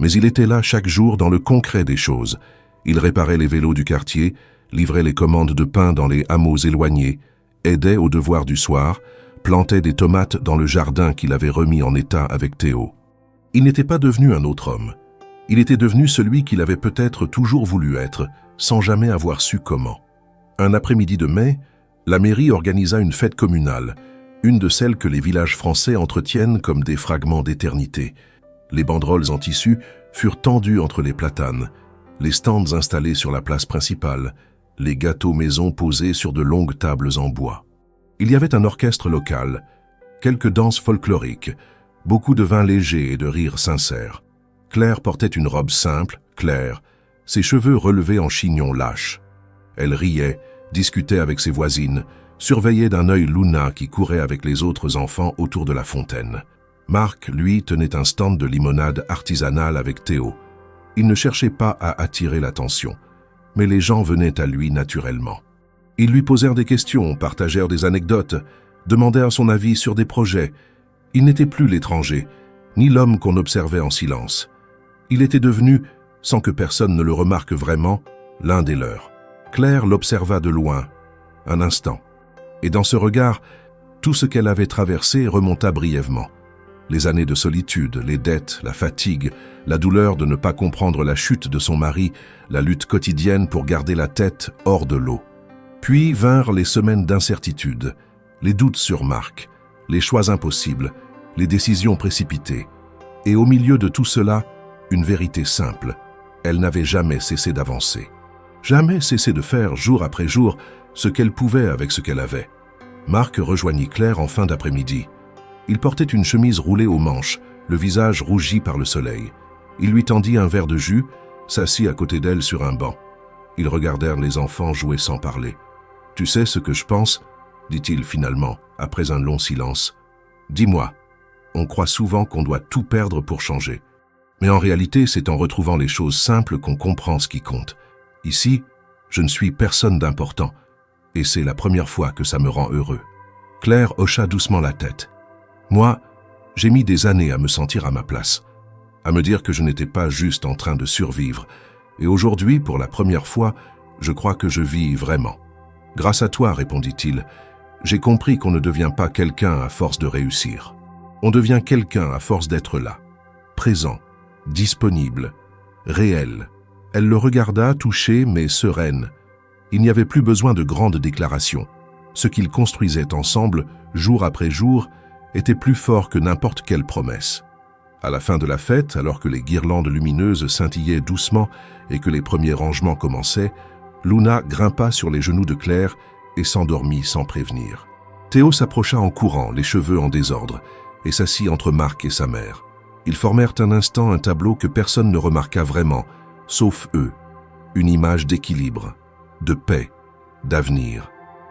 Mais il était là chaque jour dans le concret des choses. Il réparait les vélos du quartier, livrait les commandes de pain dans les hameaux éloignés, aidait aux devoirs du soir, plantait des tomates dans le jardin qu'il avait remis en état avec Théo. Il n'était pas devenu un autre homme. Il était devenu celui qu'il avait peut-être toujours voulu être, sans jamais avoir su comment. Un après-midi de mai, la mairie organisa une fête communale, une de celles que les villages français entretiennent comme des fragments d'éternité. Les banderoles en tissu furent tendues entre les platanes, les stands installés sur la place principale, les gâteaux maison posés sur de longues tables en bois. Il y avait un orchestre local, quelques danses folkloriques, beaucoup de vin léger et de rires sincères. Claire portait une robe simple, claire, ses cheveux relevés en chignon lâche. Elle riait, discutait avec ses voisines, surveillait d'un œil Luna qui courait avec les autres enfants autour de la fontaine. Marc, lui, tenait un stand de limonade artisanale avec Théo. Il ne cherchait pas à attirer l'attention, mais les gens venaient à lui naturellement. Ils lui posèrent des questions, partagèrent des anecdotes, demandèrent son avis sur des projets. Il n'était plus l'étranger, ni l'homme qu'on observait en silence. Il était devenu, sans que personne ne le remarque vraiment, l'un des leurs. Claire l'observa de loin, un instant. Et dans ce regard, tout ce qu'elle avait traversé remonta brièvement. Les années de solitude, les dettes, la fatigue, la douleur de ne pas comprendre la chute de son mari, la lutte quotidienne pour garder la tête hors de l'eau. Puis vinrent les semaines d'incertitude, les doutes sur Marc, les choix impossibles, les décisions précipitées. Et au milieu de tout cela, une vérité simple. Elle n'avait jamais cessé d'avancer. Jamais cessé de faire, jour après jour, ce qu'elle pouvait avec ce qu'elle avait. Marc rejoignit Claire en fin d'après-midi. Il portait une chemise roulée aux manches, le visage rougi par le soleil. Il lui tendit un verre de jus, s'assit à côté d'elle sur un banc. Ils regardèrent les enfants jouer sans parler. « Tu sais ce que je pense ?» dit-il finalement, après un long silence. « Dis-moi, on croit souvent qu'on doit tout perdre pour changer. Mais en réalité, c'est en retrouvant les choses simples qu'on comprend ce qui compte. Ici, je ne suis personne d'important, et c'est la première fois que ça me rend heureux. » Claire hocha doucement la tête. « Moi, j'ai mis des années à me sentir à ma place, à me dire que je n'étais pas juste en train de survivre. Et aujourd'hui, pour la première fois, je crois que je vis vraiment. Grâce à toi, répondit-il, j'ai compris qu'on ne devient pas quelqu'un à force de réussir. On devient quelqu'un à force d'être là, présent, disponible, réel. » Elle le regarda, touchée mais sereine. Il n'y avait plus besoin de grandes déclarations. Ce qu'ils construisaient ensemble, jour après jour, était plus fort que n'importe quelle promesse. À la fin de la fête, alors que les guirlandes lumineuses scintillaient doucement et que les premiers rangements commençaient, Luna grimpa sur les genoux de Claire et s'endormit sans prévenir. Théo s'approcha en courant, les cheveux en désordre, et s'assit entre Marc et sa mère. Ils formèrent un instant un tableau que personne ne remarqua vraiment, sauf eux, une image d'équilibre, de paix, d'avenir.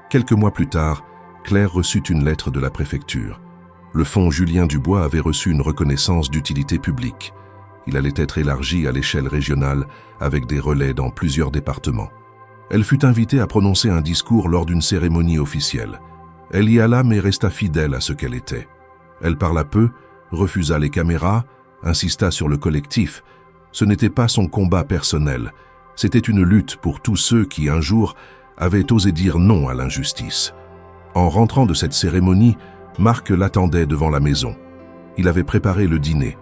Quelques mois plus tard, Claire reçut une lettre de la préfecture. Le fonds Julien Dubois avait reçu une reconnaissance d'utilité publique. Il allait être élargi à l'échelle régionale avec des relais dans plusieurs départements. Elle fut invitée à prononcer un discours lors d'une cérémonie officielle. Elle y alla mais resta fidèle à ce qu'elle était. Elle parla peu, refusa les caméras, insista sur le collectif. Ce n'était pas son combat personnel, c'était une lutte pour tous ceux qui, un jour, avaient osé dire non à l'injustice. En rentrant de cette cérémonie, Marc l'attendait devant la maison. Il avait préparé le dîner.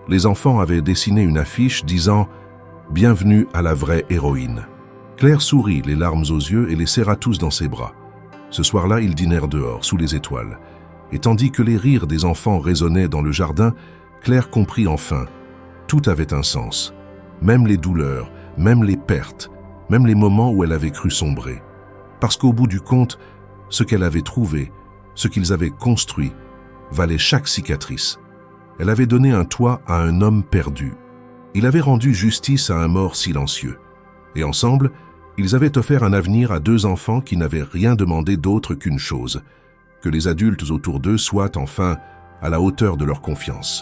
Les enfants avaient dessiné une affiche disant « Bienvenue à la vraie héroïne ». Claire sourit, les larmes aux yeux, et les serra tous dans ses bras. Ce soir-là, ils dînèrent dehors, sous les étoiles. Et tandis que les rires des enfants résonnaient dans le jardin, Claire comprit enfin. Tout avait un sens. Même les douleurs, même les pertes, même les moments où elle avait cru sombrer. Parce qu'au bout du compte, ce qu'elle avait trouvé, ce qu'ils avaient construit, valait chaque cicatrice. Elle avait donné un toit à un homme perdu. Il avait rendu justice à un mort silencieux. Et ensemble, ils avaient offert un avenir à deux enfants qui n'avaient rien demandé d'autre qu'une chose, que les adultes autour d'eux soient enfin à la hauteur de leur confiance.